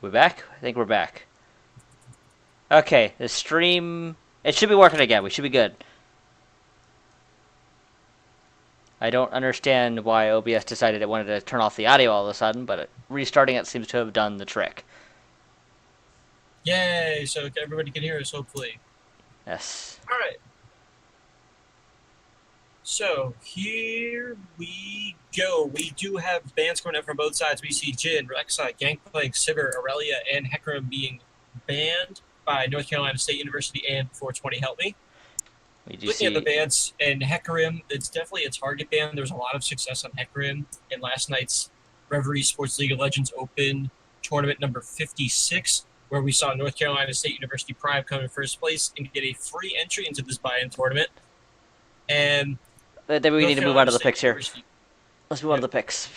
We back? I think we're back. Okay, the stream... It should be working again. We should be good. I don't understand why OBS decided it wanted to turn off the audio all of a sudden, but restarting it seems to have done the trick. Yay! So everybody can hear us, hopefully. Yes. All right. So here we go. We do have bans coming out from both sides. We see Jin, Rek'Sai, Gangplank, Sivir, Aurelia, and Hecarim being banned by North Carolina State University and 420 Help Me. We do Looking at the see... bans, and Hecarim, it's definitely a target ban. There's a lot of success on Hecarim in last night's Reverie Esports League of Legends Open tournament number 56, where we saw North Carolina State University Prime come in first place and get a free entry into this buy-in tournament. And Then we North need to move on Carolina to the State picks here. University. Let's move on to the picks.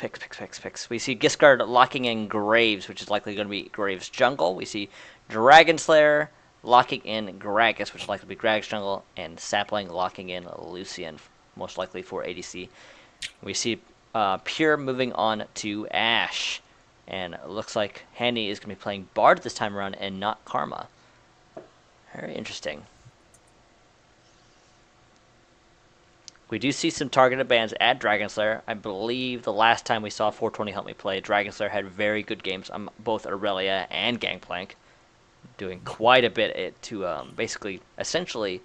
Picks. We see Giscard locking in Graves, which is likely going to be Graves Jungle. We see Dragon Slayer locking in Gragas, which is likely to be Gragas Jungle, and Sapling locking in Lucian, most likely for ADC. We see Pure moving on to Ashe, and it looks like Handy is going to be playing Bard this time around and not Karma. Very interesting. We do see some targeted bans at Dragon Slayer. I believe the last time we saw 420 Help Me play, Dragon Slayer had very good games on both Aurelia and Gangplank, doing quite a bit to basically, essentially,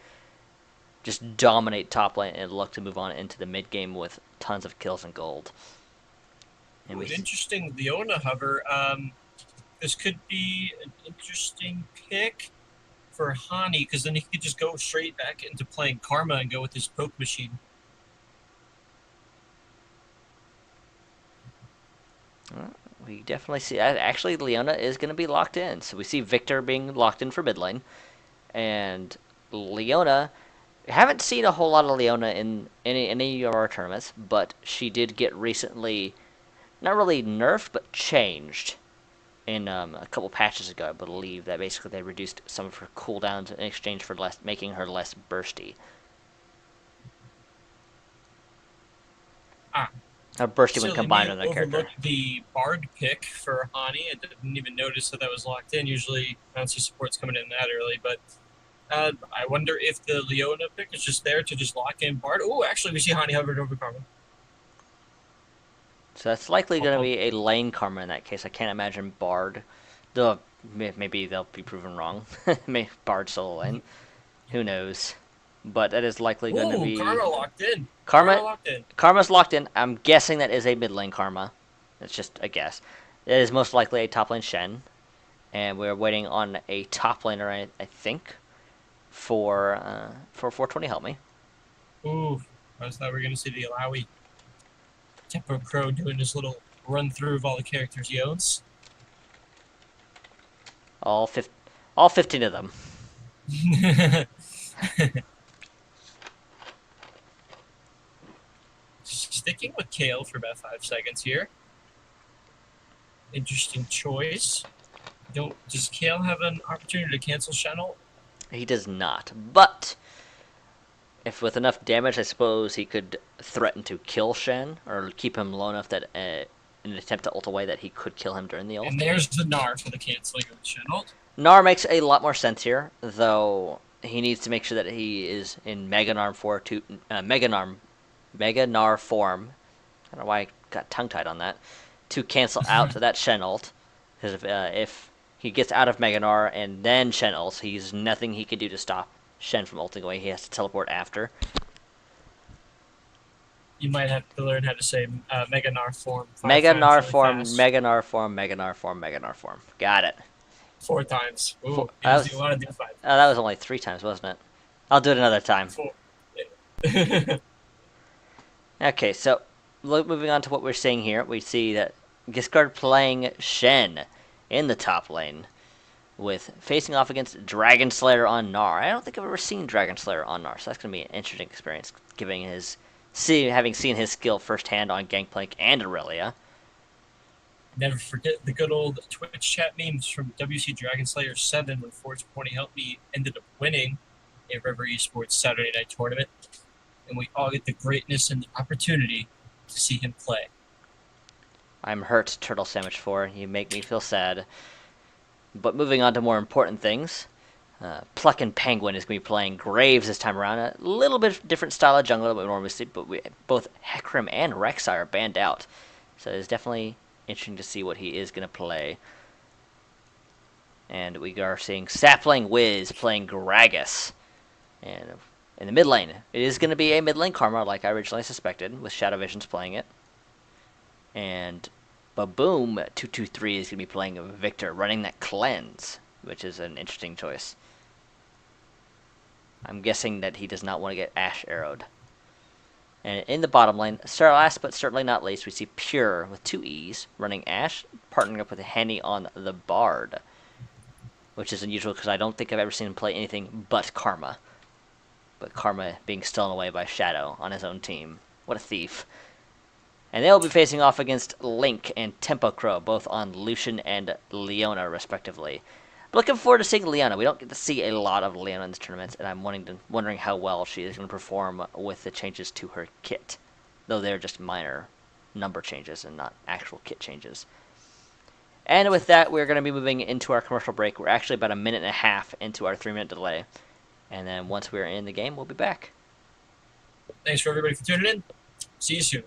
just dominate top lane and look to move on into the mid game with tons of kills and gold. And An interesting Leona hover. This could be an interesting pick for Hani, because then he could just go straight back into playing Karma and go with his poke machine. We definitely see... Actually, Leona is going to be locked in. So we see Victor being locked in for mid lane. And Leona... Haven't seen a whole lot of Leona in any of our tournaments, but she did get recently... Not really nerfed, but changed. In a couple patches ago, I believe, that basically they reduced some of her cooldowns in exchange for making her less bursty. Bursty when combined with that character. Overlooked the Bard pick for Hani. I didn't even notice that was locked in. Usually, I don't see supports coming in that early, but I wonder if the Leona pick is just there to just lock in Bard. Oh, actually, we see Hani hovered over Karma. So that's likely going to be a lane Karma in that case. I can't imagine Bard. Maybe they'll be proven wrong. Maybe Bard's solo lane. Who knows? But that is likely going to be... Karma locked in. Karma's locked in. I'm guessing that is a mid lane Karma. It's just a guess. It is most likely a top lane Shen. And we're waiting on a top laner, I think, for 420 Help Me. Ooh, I thought we were going to see the Alawi. Tempo Crow doing his little run through of all the characters he owns. All 15 of them. Sticking with Kale for about 5 seconds here. Interesting choice. Does Kale have an opportunity to cancel Channel? He does not, but if with enough damage, I suppose he could threaten to kill Shen, or keep him low enough that in an attempt to ult away that he could kill him during the ult. And there's the Gnar for the canceling of the Shen ult. Gnar makes a lot more sense here, though he needs to make sure that he is in Mega Gnar form. I don't know why I got tongue-tied on that. To cancel out that Shen ult, because if he gets out of Mega Gnar and then Shen ults, he's nothing he can do to stop Shen from ulting away. He has to teleport after. You might have to learn how to say Mega Gnar form. Mega Gnar form, Mega Gnar form, Mega Gnar form, Mega Gnar form. Got it. 4 times. Ooh, that that was only 3 times, wasn't it? I'll do it another time. 4. Okay, so moving on to what we're seeing here, we see that Giscard playing Shen in the top lane, with facing off against Dragon Slayer on Gnar. I don't think I've ever seen Dragon Slayer on Gnar, so that's going to be an interesting experience, having seen his skill firsthand on Gangplank and Aurelia. Never forget the good old Twitch chat memes from WC Dragon Slayer 7 when 420 Help Me ended up winning a Reverie Esports Saturday night tournament. And we all get the greatness and the opportunity to see him play. I'm hurt, Turtle Sandwich 4. You make me feel sad. But moving on to more important things, Pluckin' Penguin is going to be playing Graves this time around. A little bit different style of jungle than we normally see, but both Hecarim and Rek'Sai are banned out. So it's definitely interesting to see what he is going to play. And we are seeing Sapling Wiz playing Gragas. And in the mid lane, it is going to be a mid lane Karma like I originally suspected, with Shadow Visions playing it. And Baboom 223 is going to be playing Victor, running that cleanse, which is an interesting choice. I'm guessing that he does not want to get Ash arrowed. And in the bottom lane, last but certainly not least, we see Pure with 2 E's running Ash, partnering up with Henny on the Bard, which is unusual because I don't think I've ever seen him play anything but Karma. But Karma being stolen away by Shadow on his own team. What a thief. And they'll be facing off against Link and Tempo Crow, both on Lucian and Leona, respectively. Looking forward to seeing Leona. We don't get to see a lot of Leona in this tournament, and I'm wondering how well she is going to perform with the changes to her kit, though they're just minor number changes and not actual kit changes. And with that, we're going to be moving into our commercial break. We're actually about a minute and a half into our 3-minute delay, and then once we're in the game, we'll be back. Thanks for everybody for tuning in. See you soon.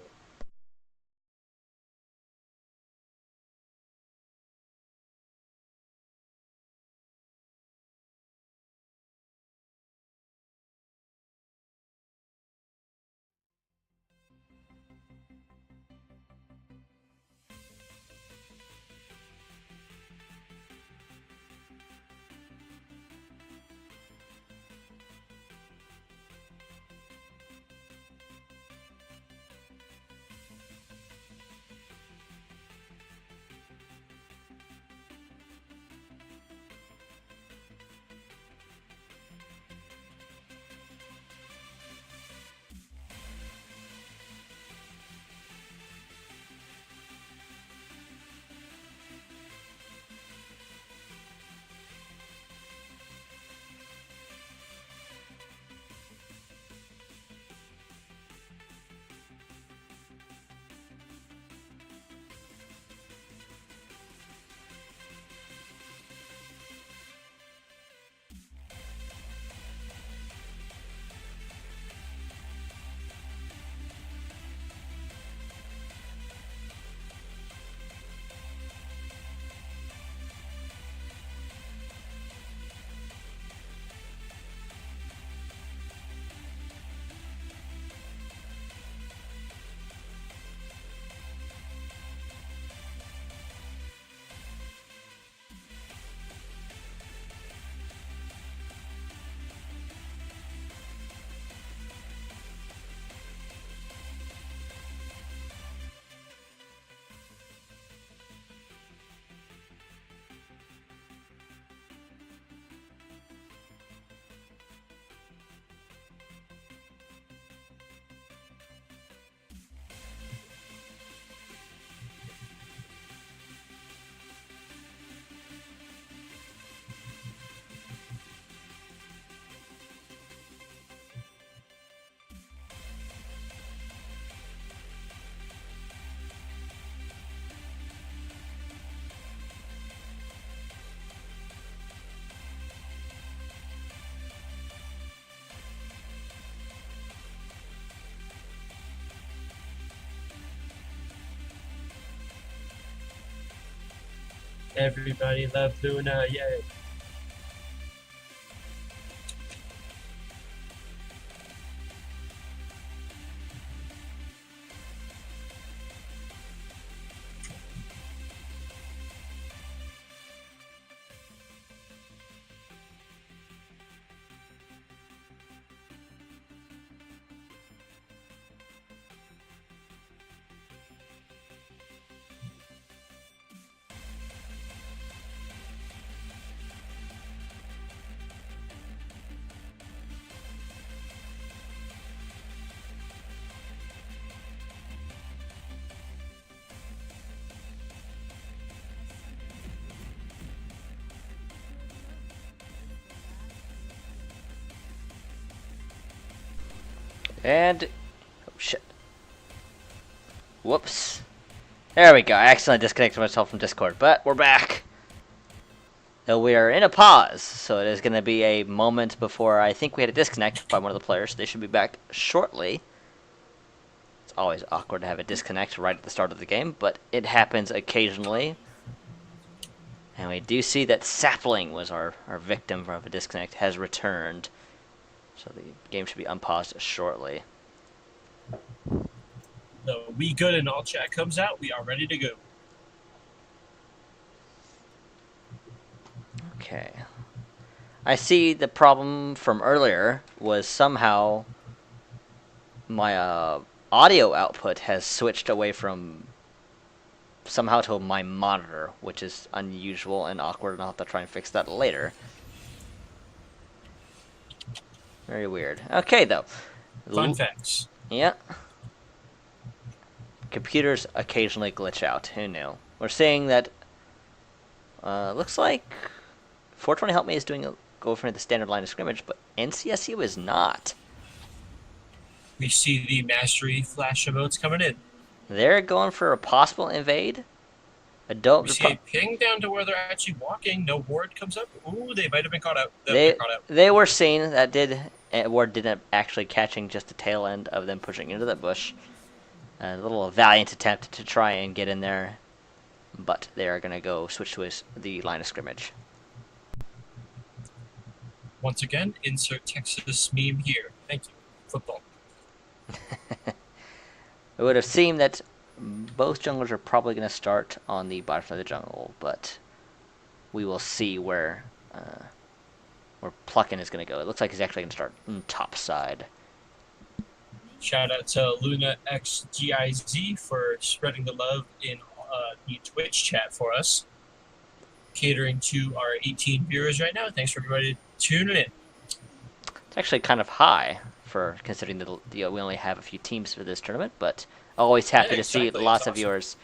Everybody love Luna, yay. And oh shit. Whoops. There we go. I accidentally disconnected myself from Discord, but we're back. We are in a pause, so it is going to be a moment before I think we had a disconnect by one of the players. They should be back shortly. It's always awkward to have a disconnect right at the start of the game, but it happens occasionally. And we do see that Sapling was our victim of a disconnect, has returned. So the game should be unpaused shortly. The We Good and All chat comes out. We are ready to go. Okay. I see the problem from earlier was somehow my audio output has switched away from somehow to my monitor, which is unusual and awkward, and I'll have to try and fix that later. Very weird. Okay, though. Fun facts. Yeah. Computers occasionally glitch out. Who knew? We're seeing that. Looks like 420 Help Me is doing go for the standard line of scrimmage, but NCSU is not. We see the Mastery flash emotes coming in. They're going for a possible invade. We see a ping down to where they're actually walking. No ward comes up. Ooh, they might have been caught out. They were seen. Ward didn't actually catching just the tail end of them pushing into that bush. A little valiant attempt to try and get in there, but they are going to go switch to the line of scrimmage. Once again, insert Texas meme here. Thank you. Football. It would have seemed that both junglers are probably going to start on the bottom of the jungle, but we will see where Pluckin is going to go. It looks like he's actually going to start on top side. Shout out to Luna XGIZ for spreading the love in the Twitch chat for us. Catering to our 18 viewers right now. Thanks for everybody tuning in. It's actually kind of high for considering that we only have a few teams for this tournament, but always happy to see lots of viewers.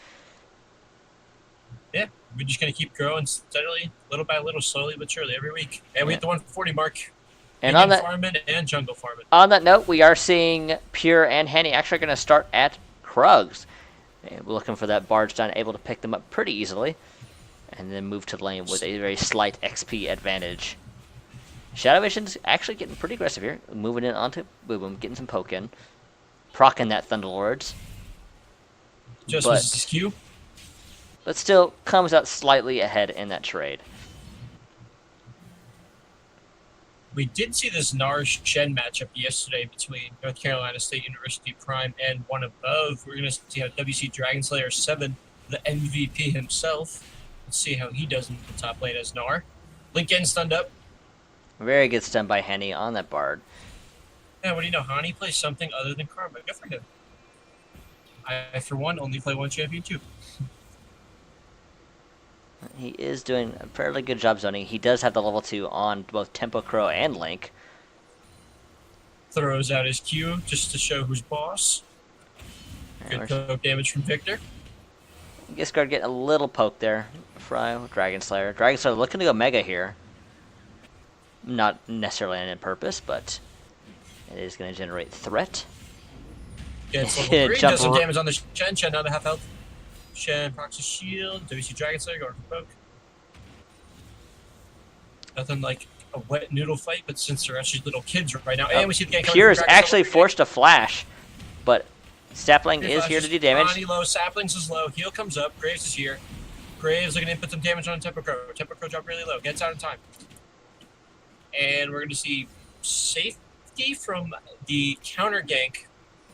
Yeah, we're just going to keep growing steadily, little by little, slowly but surely, every week. And we hit the 140 mark. And on that, farming and jungle farming. On that note, we are seeing Pure and Henny actually going to start at Krugs. We're looking for that barge down, able to pick them up pretty easily, and then move to the lane with a very slight XP advantage. Shadow Vision's actually getting pretty aggressive here, moving in onto Boom Boom, getting some poke in, proccing that Thunderlords. Just was skew. But still comes out slightly ahead in that trade. We did see this Nar-Shen matchup yesterday between North Carolina State University Prime and One Above. We're going to see how WC Dragonslayer 7, the MVP himself, let's see how he does in the top lane as Nar. Link getting stunned up. Very good stun by Henny on that Bard. Yeah, what do you know? Hani plays something other than Karma. Good for him. I, for one, only play one champion too. He is doing a fairly good job zoning. He does have the level 2 on both Tempo Crow and Link. Throws out his Q just to show who's boss. Good poke damage from Victor. Giscard getting a little poke there. Fry with Dragon Slayer. Dragon Slayer looking to go Mega here. Not necessarily on purpose, but it is going to generate threat. Gets level 3, does some damage on the Shen. Shen down to half health. Shen procs his shield. WC Dragon Slayer going for poke. Nothing like a wet noodle fight, but since they're actually little kids right now, and we see the gang coming. Pure is actually forced to flash, but Sapling is here to do damage. Bonnie low, Saplings is low. Heal comes up. Graves is here. Graves looking to input some damage on Tempo Crow. Tempo Crow dropped really low. Gets out in time. And we're going to see safety from the counter gank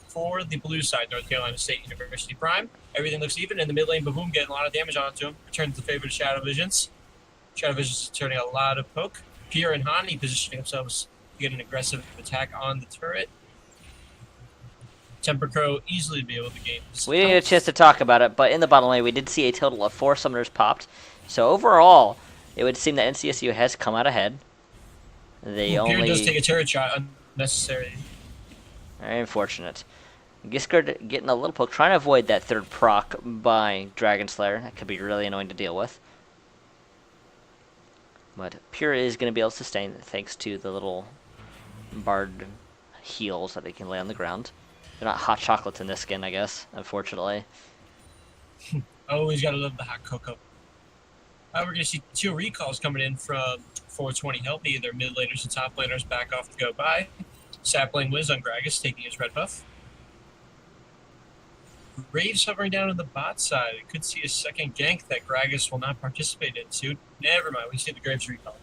for the blue side, North Carolina State University Prime. Everything looks even. In the mid lane, Baboom getting a lot of damage onto him. Returns the favor to Shadow Visions. Shadow Visions is turning a lot of poke. Pierre and Hani positioning themselves to get an aggressive attack on the turret. Temper Crow easily be able to gain this. We didn't get a chance to talk about it, but in the bottom lane, we did see a total of 4 summoners popped. So overall, it would seem that NCSU has come out ahead. Pierre does take a turret shot unnecessarily. Very unfortunate. Giscard getting a little poke, trying to avoid that third proc by Dragon Slayer. That could be really annoying to deal with. But Pure is going to be able to sustain thanks to the little Bard heals that they can lay on the ground. They're not hot chocolates in this skin, I guess, unfortunately. Always gotta love the hot cocoa. We're going to see 2 recalls coming in from 420 Help Me. Their mid laners and top laners back off to go by. Sapling Wiz on Gragas taking his red buff. Graves hovering down on the bot side. It could see a second gank that Gragas will not participate in soon. Never mind, we see the Graves recall.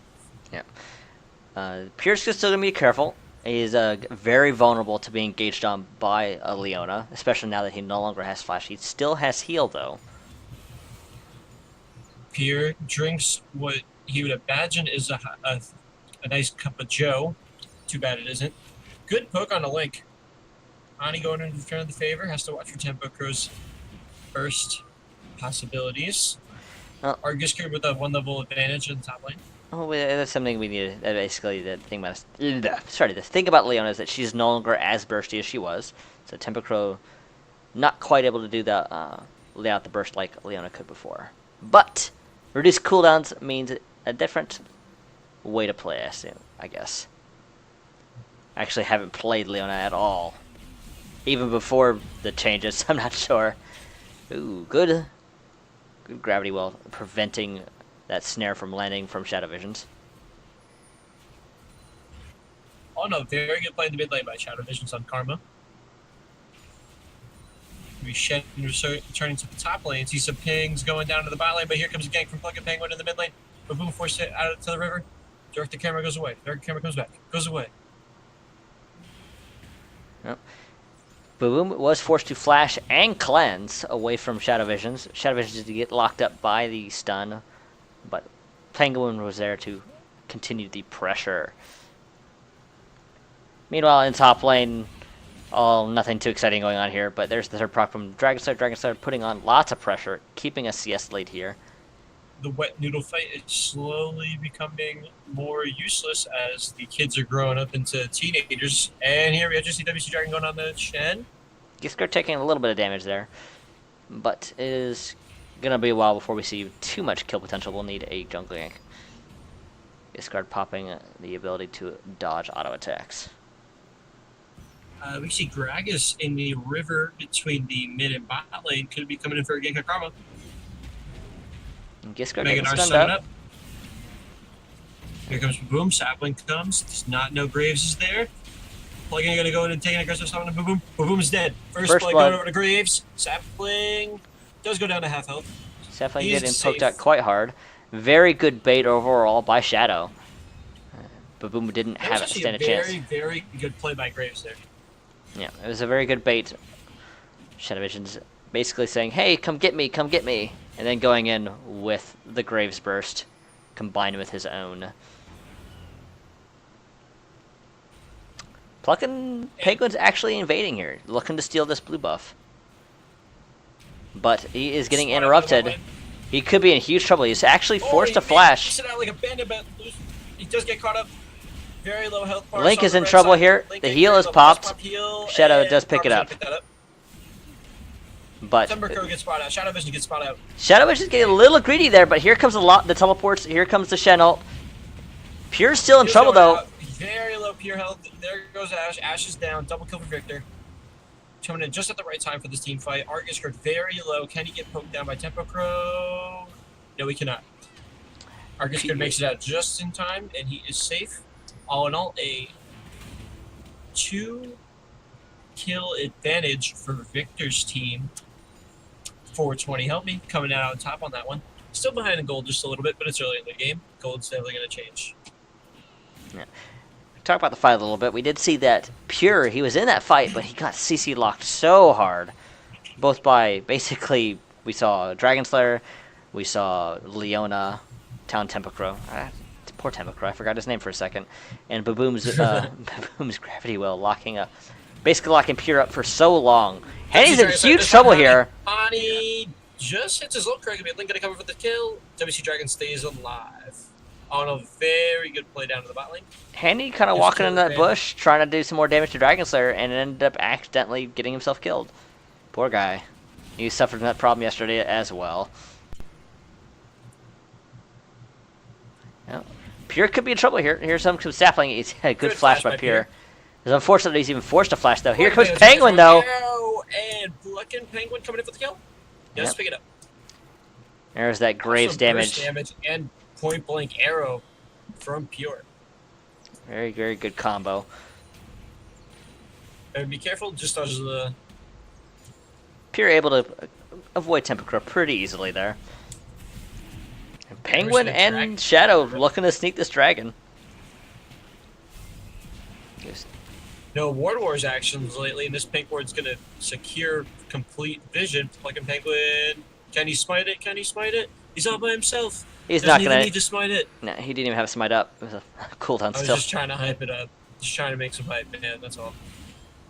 Yeah. Pierce is still going to be careful. He's very vulnerable to being engaged on by Leona, especially now that he no longer has flash. He still has heal, though. Pierre drinks what he would imagine is a nice cup of joe. Too bad it isn't. Good poke on a link. Ani going into return of the favor. Has to watch for Tempo Crow's burst possibilities. Argus Cube with a 1 level advantage in the top lane. Oh, that's something we need. Basically, the thing about the thing about Leona is that she's no longer as bursty as she was. So Tempo Crow not quite able to do the lay out the burst like Leona could before. But reduced cooldowns means a different way to play, I guess. I actually haven't played Leona at all. Even before the changes, I'm not sure. Ooh, good gravity well, preventing that snare from landing from Shadow Visions. Oh no, very good play in the mid lane by Shadow Visions on Karma. We Shen returning to the top lane. See some pings going down to the bot lane, but here comes a gank from Plug and Penguin in the mid lane. Boom, forced it out to the river. Direct the camera goes away. Direct the camera comes back. Goes away. Yep. Boom was forced to flash and cleanse away from Shadow Visions. Shadow Visions to get locked up by the stun, but Penguin was there to continue the pressure. Meanwhile, in top lane, nothing too exciting going on here, but there's the third proc from Dragonslayer. Dragonslayer putting on lots of pressure, keeping a CS lead here. The wet noodle fight is slowly becoming more useless as the kids are growing up into teenagers. And here we have just see WC Dragon going on the Shen. Gisker taking a little bit of damage there, but it is going to be a while before we see too much kill potential. We'll need a jungle gank. Giskard popping the ability to dodge auto attacks. We see Gragas in the river between the mid and bot lane. Could be coming in for a gank on Karma. And Giskard getting stunned up. Here comes Boom. Sapling comes. Does not know Graves is there. Plugin going to go in and take an aggressive summon to Boom. Boom is dead. First play going over to Graves. Sapling does go down to half health. Sapling getting poked out quite hard. Very good bait overall by Shadow. Boom didn't have a stand a chance. Very, very good play by Graves there. Yeah, it was a very good bait. Shadow Vision's basically saying, hey, come get me, and then going in with the Graves Burst, combined with his own. Plucking Penguin's actually invading here, looking to steal this blue buff. But he is getting interrupted. He could be in huge trouble. He's actually forced to flash. Sit out like a bandit, but he does get caught up. Very low health bars. Link is in trouble here. The heal is popped. Shadow does pick it up. But Timbercrow gets spot out. Shadow Vision gets spot out. Shadow Vision's getting a little greedy there, but here comes the teleports. Here comes the Shen ult. Pure's still in trouble though. Very low pure health. There goes Ash. Ash is down. Double kill for Victor. Coming in just at the right time for this team fight. Argus Kurt very low. Can he get poked down by Tempo Crow? No, he cannot. Argus Kurt makes it out just in time, and he is safe. All in all, a 2-kill advantage for Victor's team. 420 help me coming out on top on that one. Still behind in gold just a little bit, but it's early in the game. Gold's definitely going to change. Yeah. Talk about the fight a little bit. We did see that Pure, he was in that fight, but he got CC locked so hard. Both by, basically, we saw Dragon Slayer, we saw Leona, Town Tempo Crow. Poor Tempo Crow, I forgot his name for a second. And Baboom's Baboom's Gravity Well basically locking Pure up for so long. And he's in huge trouble here. Ani just hits his ult correctly, but Link going to cover for the kill. WC Dragon stays alive. On a very good play down to the bot lane. Handy kind of walking in that bush, trying to do some more damage to Dragon Slayer, and ended up accidentally getting himself killed. Poor guy. He suffered from that problem yesterday as well. Yep. Pure could be in trouble here. Here's some sapling. He's had a good flash by Pure. It's unfortunate that he's even forced to flash, though. Here comes Penguin, though. And Plucking Penguin coming in for the kill. Just pick it up. There's that Graves Also, burst damage. damage and point blank arrow from Pure. Very, very good combo. And be careful, just as the Pure able to avoid Temperature pretty easily there. And Penguin and Shadow looking to sneak this dragon. No Ward Wars actions lately, and this Pink Ward's going to secure complete vision. Fucking Penguin. Can he smite it? Can he smite it? He's all by himself. He's Doesn't not even gonna need to smite it. No, he didn't even have Smite up. It was a cooldown I was still. just trying to hype it up. Just trying to make some hype, man. That's all.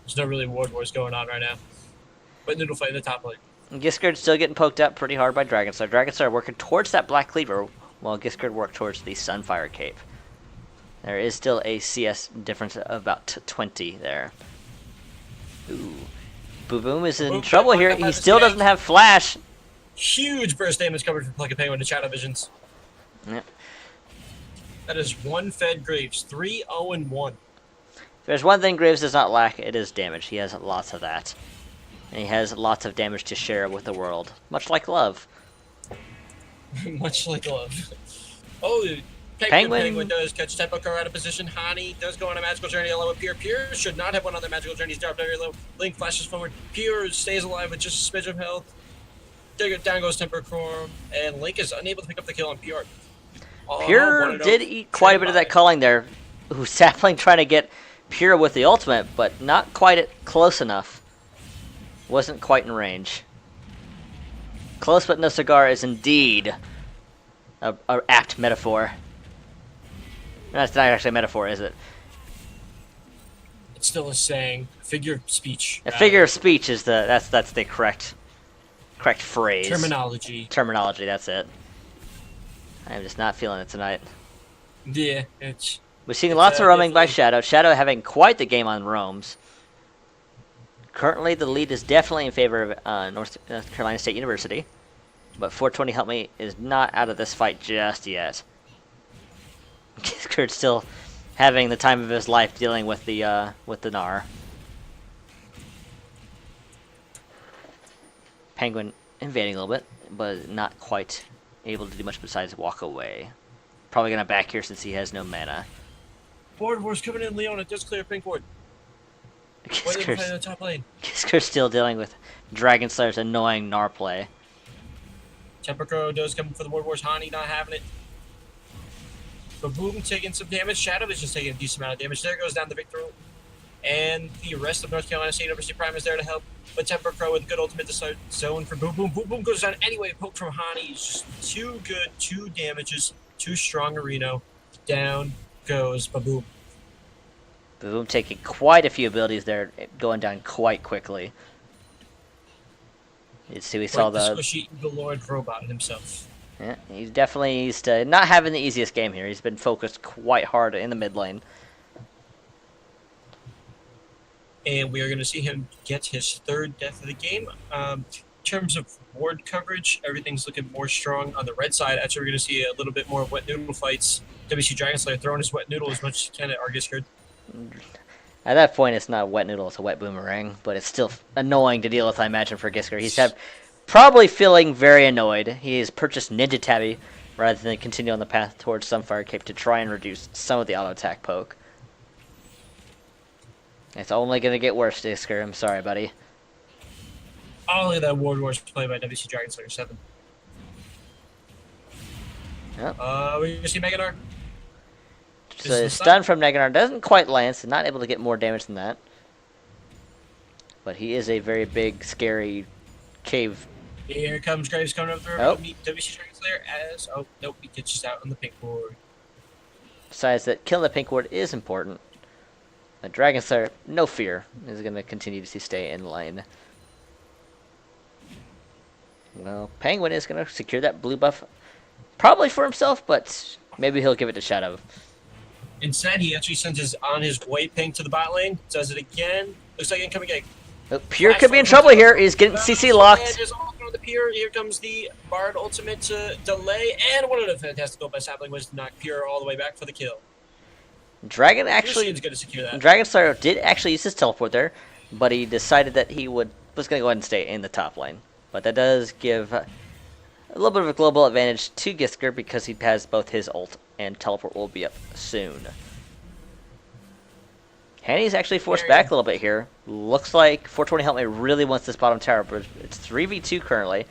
There's no really Ward Wars going on right now. But Noodle fight in the top lane. Giskard's still getting poked up pretty hard by Dragonstar. Dragonstar working towards that Black Cleaver, while Giskard worked towards the Sunfire Cape. There is still a CS difference of about 20 there. Ooh. Boom is in trouble here. He still doesn't have Flash. Huge burst damage covered from Plucky Penguin to Shadow Visions. Yep. That is one fed Graves. 3-0-1. If there's one thing Graves does not lack, it is damage. He has lots of that. And he has lots of damage to share with the world. Much like love. Much like love. Oh, Penguin does catch Tempo Crow out of position. Hani does go on a magical journey along with Pure. Pure should not have went on their magical journey. He's dropped very low. Link flashes forward. Pure stays alive with just a smidge of health. Down goes Temper Crow, and Link is unable to pick up the kill on Pure. Pure did eat quite a bit of that culling there. Ooh, Sapling trying to get Pure with the ultimate, but not quite close enough. Wasn't quite in range. Close but no cigar is indeed a apt metaphor. That's not actually a metaphor, is it? It's still a saying. Figure of speech. A figure of speech is that's the correct phrase. Terminology, that's it. I'm just not feeling it tonight. Yeah, we're seeing lots of roaming by Shadow. Shadow having quite the game on roams. Currently, the lead is definitely in favor of North Carolina State University, but 420 Help Me is not out of this fight just yet. Kurt's still having the time of his life dealing with the Gnar. Penguin invading a little bit, but not quite able to do much besides walk away. Probably gonna back here since he has no mana. Board Wars coming in, Leon. It does clear Pink Ward. Kisker's still dealing with Dragon Slayer's annoying Gnar play. Temper Crow does come for the Board Wars. Hani not having it. But Boom taking some damage. Shadow is just taking a decent amount of damage. There goes down the Victor. And the rest of North Carolina State University Prime is there to help. But Temper Crow with a good ultimate to start zone for Boom Boom. Boom Boom goes down anyway. Poke from Hani. He's just too good. 2 damages. Too strong Reno. Down goes Baboom. Boom taking quite a few abilities there, going down quite quickly. You see, we saw the squishy Eagle Lord robot himself. Yeah, he's definitely used to not having the easiest game here. He's been focused quite hard in the mid lane. And we are going to see him get his 3rd death of the game. In terms of ward coverage, everything's looking more strong on the red side. Actually, we're going to see a little bit more wet noodle fights. WC Dragon Slayer throwing his wet noodle as much as he can at Argus. At that point, it's not a wet noodle, it's a wet boomerang, but it's still annoying to deal with, I imagine, for Gisker. He's probably feeling very annoyed. He has purchased Ninja Tabby rather than continue on the path towards Sunfire Cape to try and reduce some of the auto-attack poke. It's only going to get worse, Gisker. I'm sorry, buddy. Oh, look at that Ward Wars play by WC Dragon Slayer 7. Yep. We're going to see Mega Gnar. So the stun from Neganar doesn't quite land, so not able to get more damage than that. But he is a very big, scary cave. Here comes Graves coming up through to meet WC Dragon Slayer as... Oh, nope, he gets out on the pink ward. Besides that, killing the pink ward is important. The Dragon Slayer, no fear, is going to continue to stay in lane. Well, Penguin is going to secure that blue buff, probably for himself, but maybe he'll give it to Shadow. Instead, he actually sends his white ping to the bot lane. Does it again. Looks like incoming egg. Pure could be in trouble here. He's getting CC locked. The Pure. Here comes the Bard ultimate to delay. And what a fantastic goal by Sapling was to knock Pure all the way back for the kill. Dragon actually... Going to secure that. Dragon Slayer did actually use his teleport there, but he decided that he was going to go ahead and stay in the top lane. But that does give A little bit of a global advantage to Gisker because he has both his ult and teleport will be up soon. Hanny's actually forced back a little bit here. Looks like 420 Help Me really wants this bottom tower, but it's 3v2 currently,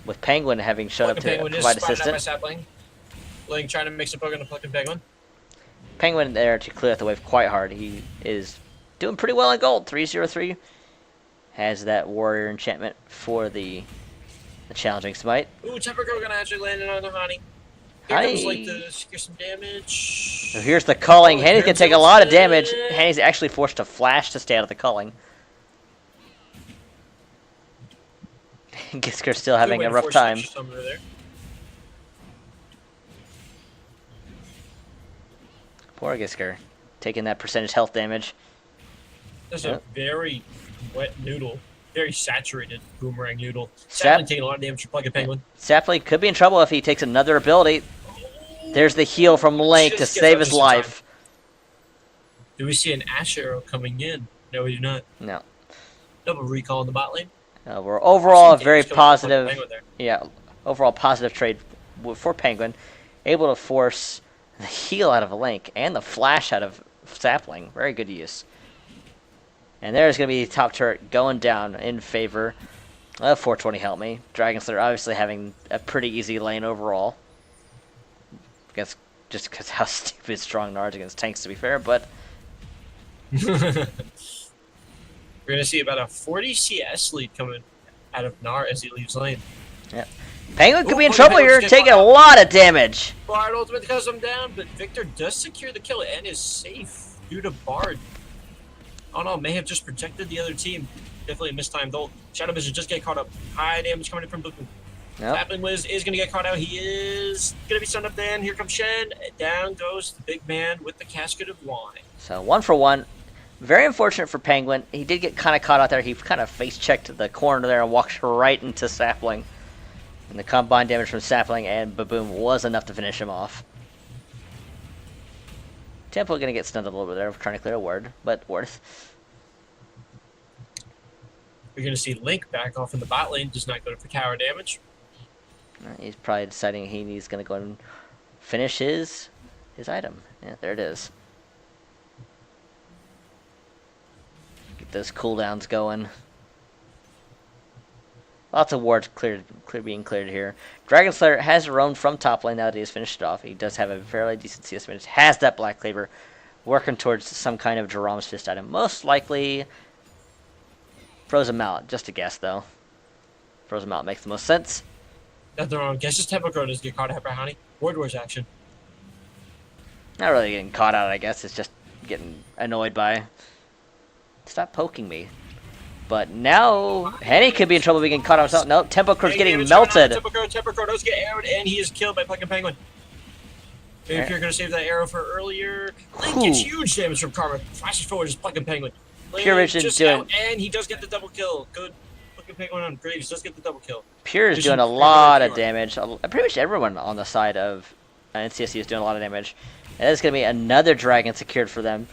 with Penguin having showed up to provide assistance. Ling trying to make some poke on the Plucking Penguin. Penguin there to clear out the wave quite hard. He is doing pretty well in gold. 303 has that warrior enchantment for the challenging smite. Ooh, Temper Girl gonna actually land it on the Honey. Here comes like to secure some damage. So here's the culling. Hanny can take a lot of damage. Hanny's actually forced to flash to stay out of the culling. Gisker's still having a rough time. Poor Gisker, taking that percentage health damage. That's a very wet noodle. Very saturated boomerang noodle. Sapling taking a lot of damage from Plucking Penguin. Sapling could be in trouble if he takes another ability. There's the heal from Link to save his life. Do we see an Ash arrow coming in? No, we do not. No. Double recall in the bot lane. We're overall very positive. Yeah, overall positive trade for Penguin. Able to force the heal out of a Link and the flash out of Sapling. Very good use. And there's going to be top turret going down in favor of 420 Help Me. Dragon Slayer obviously having a pretty easy lane overall. I guess just because how stupid strong Nards against tanks, to be fair, but... We're going to see about a 40 CS lead coming out of Gnar as he leaves lane. Yep. Penguin could be in trouble here, taking a lot of damage. Bard ultimate cuts him down, but Victor does secure the kill and is safe due to Bard. Oh no, may have just projected the other team. Definitely a mistimed ult. Shadow Vision just get caught up. High damage coming in from Blue. Sapling Wiz is going to get caught out. He is going to be stunned up then. Here comes Shen. Down goes the big man with the casket of wine. So 1 for 1. Very unfortunate for Penguin. He did get kind of caught out there. He kind of face-checked the corner there and walked right into Sapling. And the combined damage from Sapling and Baboom was enough to finish him off. Tempo going to get stunned a little bit there, trying to clear a ward, but worth. We're going to see Link back off in the bot lane. Does not go for tower damage. He's probably deciding he's going to go and finish his item. Yeah, there it is. Get those cooldowns going. Lots of wards being cleared here. Dragon Slayer has roamed from top lane now that he has finished it off. He does have a fairly decent CS advantage. Has that Black Cleaver, working towards some kind of Jerome's Fist item. Most likely Frozen Mallet. Just a guess, though. Frozen Mallet makes the most sense. Nothing wrong. Guess just Tempo Girl does get caught out by Honey. Ward Wars action. Not really getting caught out, I guess. It's just getting annoyed by... Stop poking me. But now, Henny could be in trouble being caught himself. Nope, Tempo Crow's getting melted. Tempo Crow does get arrowed, and he is killed by Plucking Penguin. Maybe if you're going to save that arrow for earlier. Link gets huge damage from Karma. Flashes forward, just Plucking Penguin. Pure Vision doing... And he does get the double kill. Good. Plucking Penguin on Graves does get the double kill. Pure is doing a lot of damage. Pretty much everyone on the side of NCSU is doing a lot of damage. And there's going to be another dragon secured for them.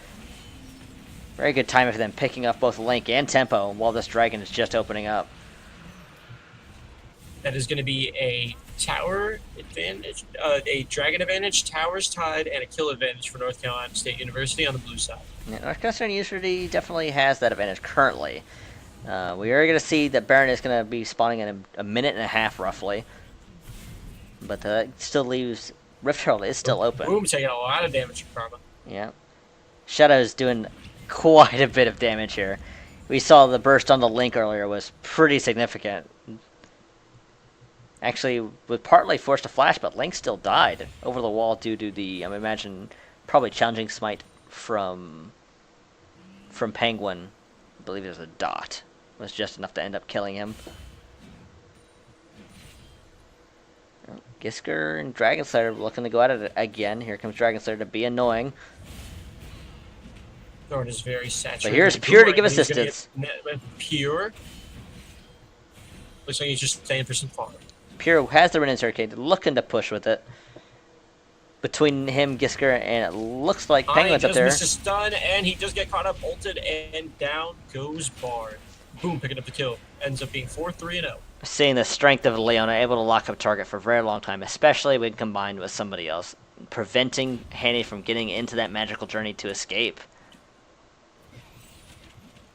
Very good timing for them picking up both Link and Tempo while this dragon is just opening up. That is going to be a tower advantage, a dragon advantage, towers tied, and a kill advantage for North Carolina State University on the blue side. Yeah, North Carolina University definitely has that advantage currently. We are going to see that Baron is going to be spawning in a minute and a half roughly. But that still leaves... Rift Herald is still open. Boom, taking a lot of damage from Karma. Yeah. Shadow's doing quite a bit of damage here. We saw the burst on the Link earlier was pretty significant. Actually, was partly forced to flash, but Link still died over the wall due to the, I imagine, probably challenging smite from Penguin. I believe it was a dot. It was just enough to end up killing him. Gisker and Dragon Slayer looking to go at it again. Here comes Dragon Slayer to be annoying. Thorn is very saturated. But here's Pure to give assistance. Pure. Looks like he's just staying for some fun. Pure has the Renaissance Arcade, looking to push with it. Between him, Gisker, and it looks like Penguin's up there. He does miss a stun, and he does get caught up, ulted, and down goes Bard. Boom, picking up the kill. Ends up being 4-3-0. Seeing the strength of Leona, able to lock up target for a very long time, especially when combined with somebody else, preventing Hanny from getting into that magical journey to escape.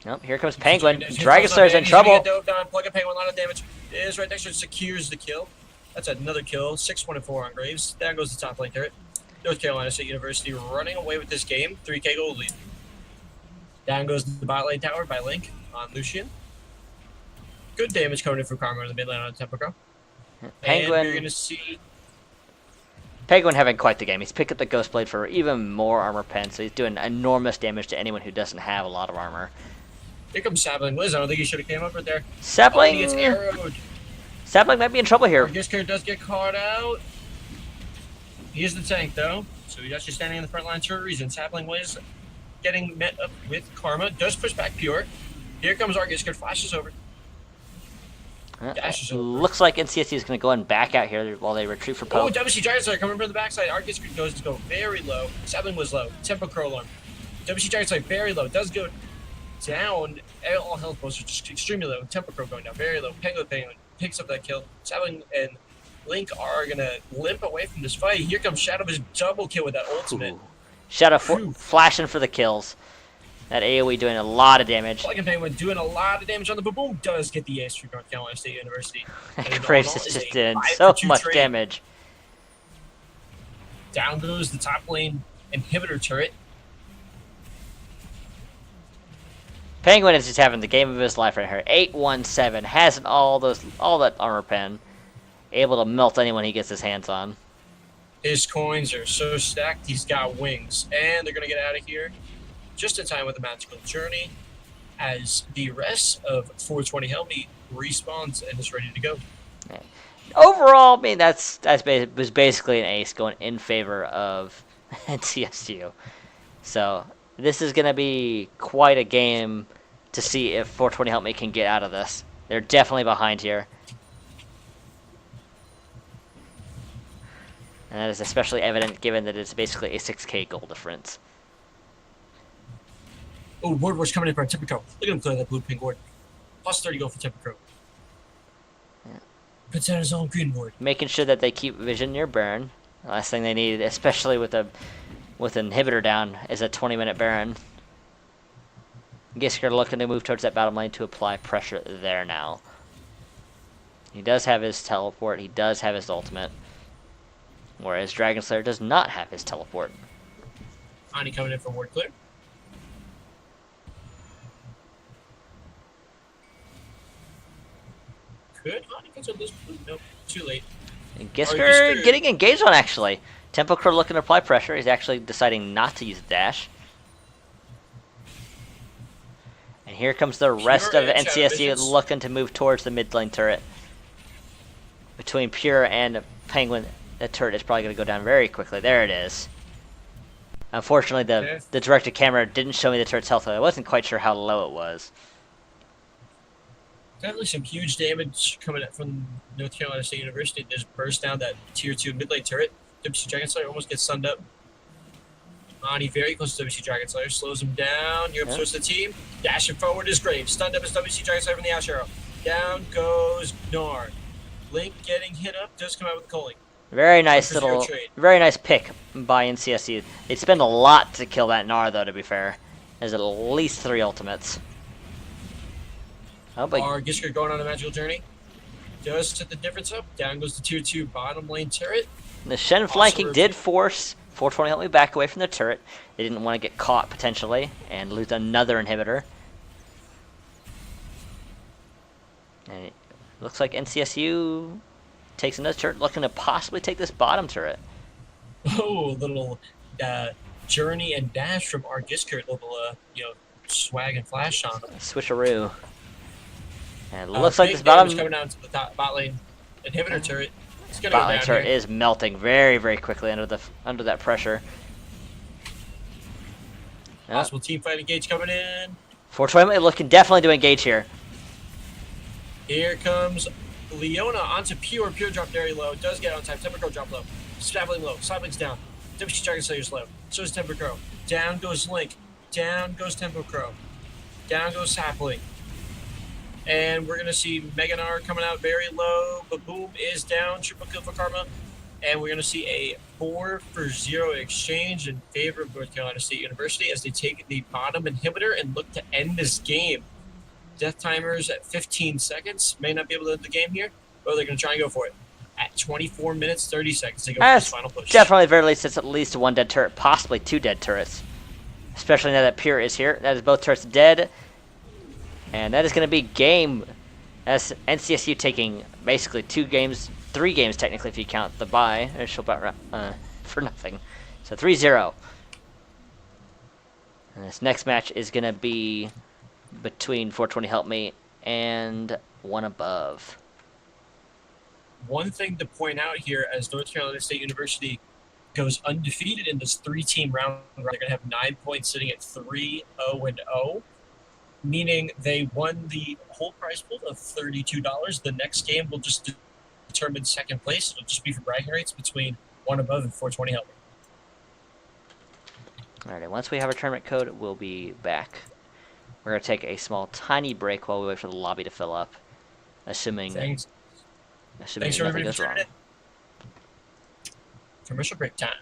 Nope, here comes Penguin. Dragon Slayer's in trouble. Plug and Penguin, a lot of damage. Is right next to it, secures the kill. That's another kill. 6-1-4 on Graves. Down goes the top lane turret. North Carolina State University running away with this game. 3K gold lead. Down goes the bot lane tower by Link on Lucian. Good damage coming in from Karma in the mid lane on Tempo. Penguin. And you're going to see Penguin having quite the game. He's picked up the Ghost Blade for even more armor pen, so he's doing enormous damage to anyone who doesn't have a lot of armor. Here comes Sapling Wiz. I don't think he should have came up right there. Sapling. He gets arrowed. Sapling might be in trouble here. Gisker does get caught out. He is the tank, though, so he's actually standing in the front line for a reason. Sapling Wiz getting met up with Karma. Does push back Pure. Here comes Gisker. Flashes over. Dashes over. Looks like NCSC is going to go and back out here while they retreat for Pope. Oh, WC Dragon Slayer coming from the backside. Gisker goes to go very low. Sapling Wiz low. Tempo Crow alarm. WC Dragon Slayer very low. Does go down. All health posts are just extremely low. Tempo Crow going down very low. Penguin picks up that kill. Sapling and Link are going to limp away from this fight. Here comes Shadow with his double kill with that ultimate. Ooh. Shadow flashing for the kills. That AoE doing a lot of damage. Plug and Penguin doing a lot of damage on the Boom. Does get the ace for North Carolina State University. Graves is just doing so much damage. Down goes the top lane inhibitor turret. Penguin is just having the game of his life right here. 8-1-7, has all that armor pen, able to melt anyone he gets his hands on. His coins are so stacked, he's got wings, and they're gonna get out of here just in time with the magical journey, as the rest of 420 Helmet respawns and is ready to go. Yeah. Overall, I mean was basically an ace going in favor of NCSU. So this is gonna be quite a game to see if 420 Help Me can get out of this. They're definitely behind here. And that is especially evident given that it's basically a 6K goal difference. Oh, Ward Rush coming in for Typico. Look at him clear that blue pink ward. Plus 30 goal for Typico. Yeah. Puts out his own green ward. Making sure that they keep vision near Baron. The last thing they need, especially with inhibitor down, is a 20-minute Baron. Gisker looking to move towards that bottom lane to apply pressure there now. He does have his teleport. He does have his ultimate. Whereas Dragon Slayer does not have his teleport. Ani coming in for ward clear. Could Ani catch on this blue? Nope, too late. And Gisker getting engaged on, actually. Tempo Crow looking to apply pressure. He's actually deciding not to use the dash. And here comes the rest of NCSU looking to move towards the mid lane turret. Between Pure and Penguin, the turret is probably going to go down very quickly. There it is. Unfortunately, the directed camera didn't show me the turret's health, so I wasn't quite sure how low it was. Definitely some huge damage coming up from North Carolina State University. There's burst down that tier 2 mid lane turret. WC Dragon Slayer almost gets sunned up. Ani very close to WC Dragon Slayer, slows him down. You're up towards the team. Dashing forward is Graves. Stunned up is WC Dragon Slayer from the Ash Arrow. Down goes Gnar. Link getting hit up, does come out with Culling. Very nice very nice pick by NCSU. They spend a lot to kill that Gnar, though, to be fair. There's at least 3 ultimates. Oh, but Gisker going on a magical journey. Does set the difference up. Down goes the tier 2 bottom lane turret. The Shen flanking did force 420 Help Me back away from the turret. They didn't want to get caught, potentially, and lose another inhibitor. And it looks like NCSU takes another turret, looking to possibly take this bottom turret. Oh, a little journey and dash from Gisker. A little, swag and flash on him. Switcheroo. And it looks like this bottom coming down to the top bot lane inhibitor turret. Bot lane turret is melting very, very quickly under that pressure. Possible team fight engage coming in. 420 looking definitely to engage here. Here comes Leona onto Pure. Pure dropped very low. Does get on time. Temper Crow drop low. Sapling low. Sapling's down. WC Dragon Slayer's low. So is Temper Crow. Down goes Link. Down goes Tempo Crow. Down goes Sapling. And we're going to see Meganar coming out very low. But Boom is down. Triple kill for Karma. And we're going to see a 4-for-0 exchange in favor of North Carolina State University as they take the bottom inhibitor and look to end this game. Death timers at 15 seconds. May not be able to end the game here, but they're going to try and go for it. At 24 minutes, 30 seconds, they go for this final push. Definitely, very least, it's at least one dead turret, possibly 2 dead turrets. Especially now that Pure is here. That is both turrets dead. And that is going to be game. As NCSU taking basically 2 games, 3 games technically if you count the bye. She'll about for nothing. So 3-0. And this next match is going to be between 420 Help Me and One Above. One thing to point out here, as North Carolina State University goes undefeated in this 3-team round, they're going to have 9 points, sitting at 3-0-0, meaning they won the whole prize pool of $32. The next game will just determine second place. It'll just be for bragging rights between One Above and 420 Help Me. Alrighty, once we have our tournament code, we'll be back. We're going to take a small, tiny break while we wait for the lobby to fill up, assuming Thanks for nothing everybody goes for wrong. tuning in. Commercial break time.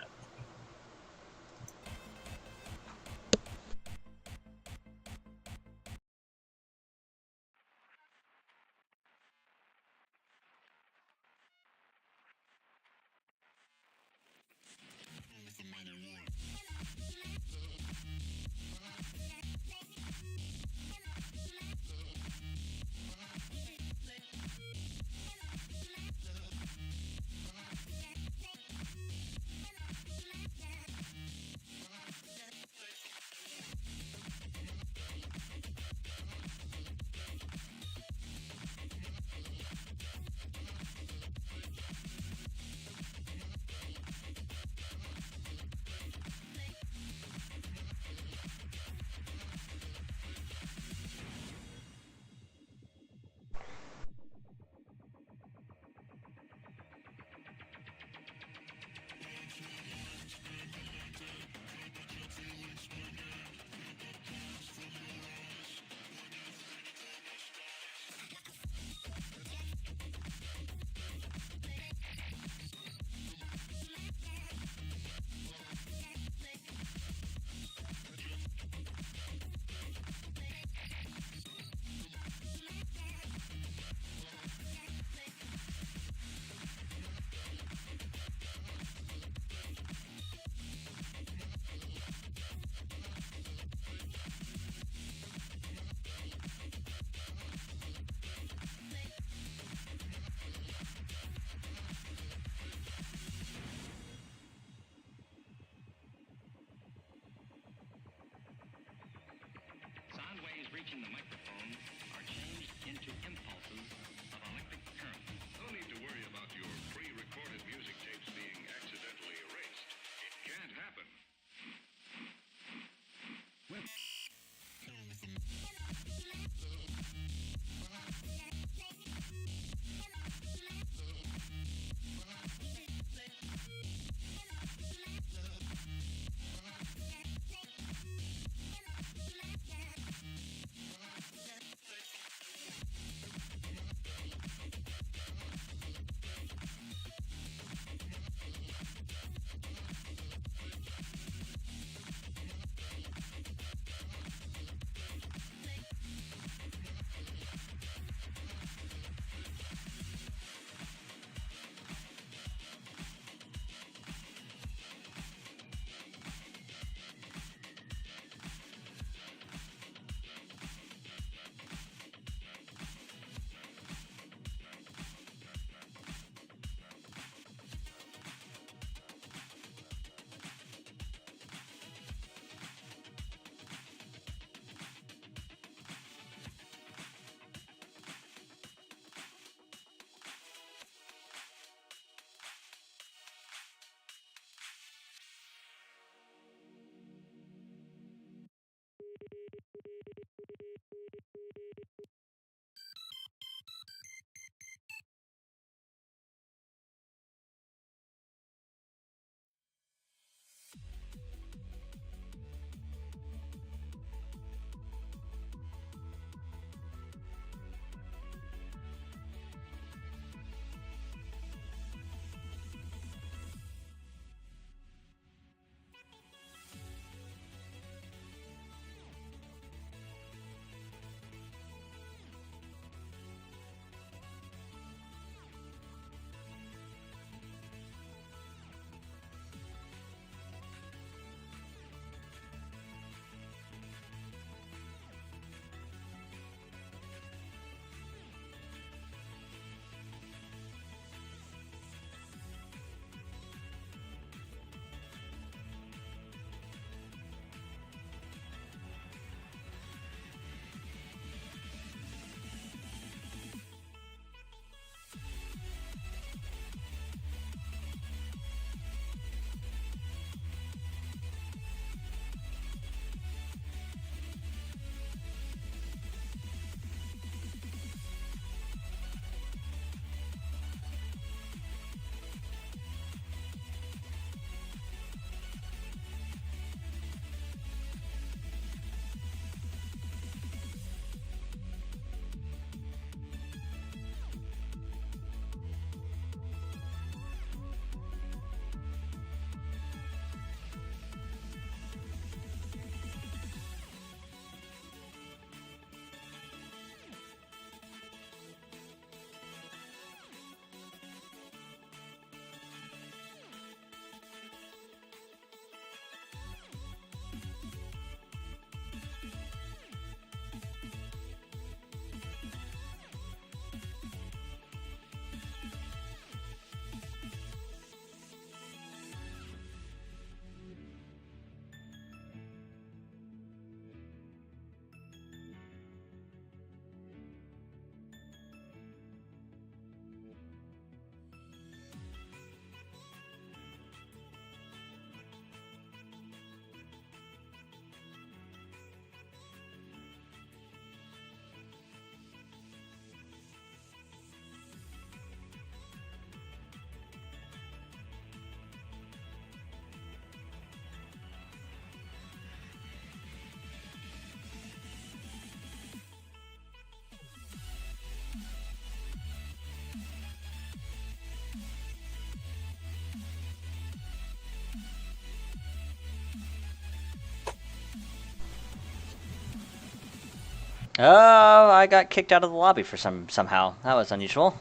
Oh, I got kicked out of the lobby for somehow. That was unusual.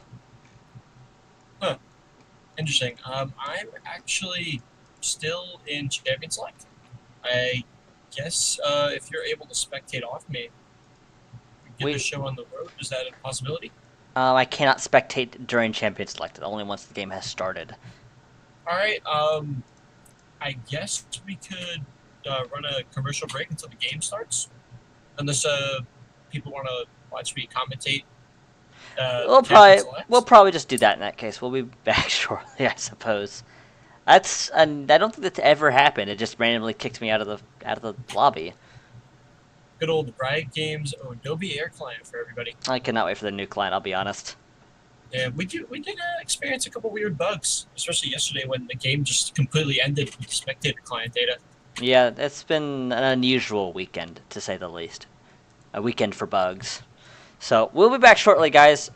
Huh. Interesting. I'm actually still in Champions League. I guess if you're able to spectate off me, get the We show on the road. Is that a possibility? I cannot spectate during Champion Selected, only once the game has started. All right. I guess we could run a commercial break until the game starts, unless people want to watch me commentate Champion We'll Select. probably just do that in that case. We'll be back shortly, I suppose. I don't think that's ever happened. It just randomly kicked me out of the lobby. Good old Riot Games Adobe Air Client for everybody. I cannot wait for the new client. I'll be honest. And we did experience a couple weird bugs, especially yesterday when the game just completely ended with spectator client data. Yeah, it's been an unusual weekend to say the least. A weekend for bugs. So we'll be back shortly, guys.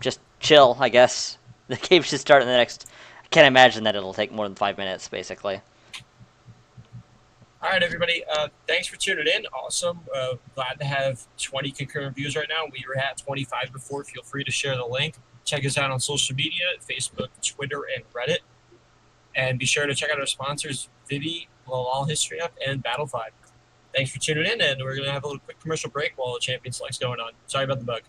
Just chill, I guess. The game should start in the next. I can't imagine that it'll take more than 5 minutes, basically. All right, everybody. Thanks for tuning in. Awesome. Glad to have 20 concurrent views right now. We were at 25 before. Feel free to share the link. Check us out on social media, Facebook, Twitter, and Reddit. And be sure to check out our sponsors, Vivi, All History Up, and Battle5. Thanks for tuning in, and we're going to have a little quick commercial break while the Champion Select's going on. Sorry about the bug.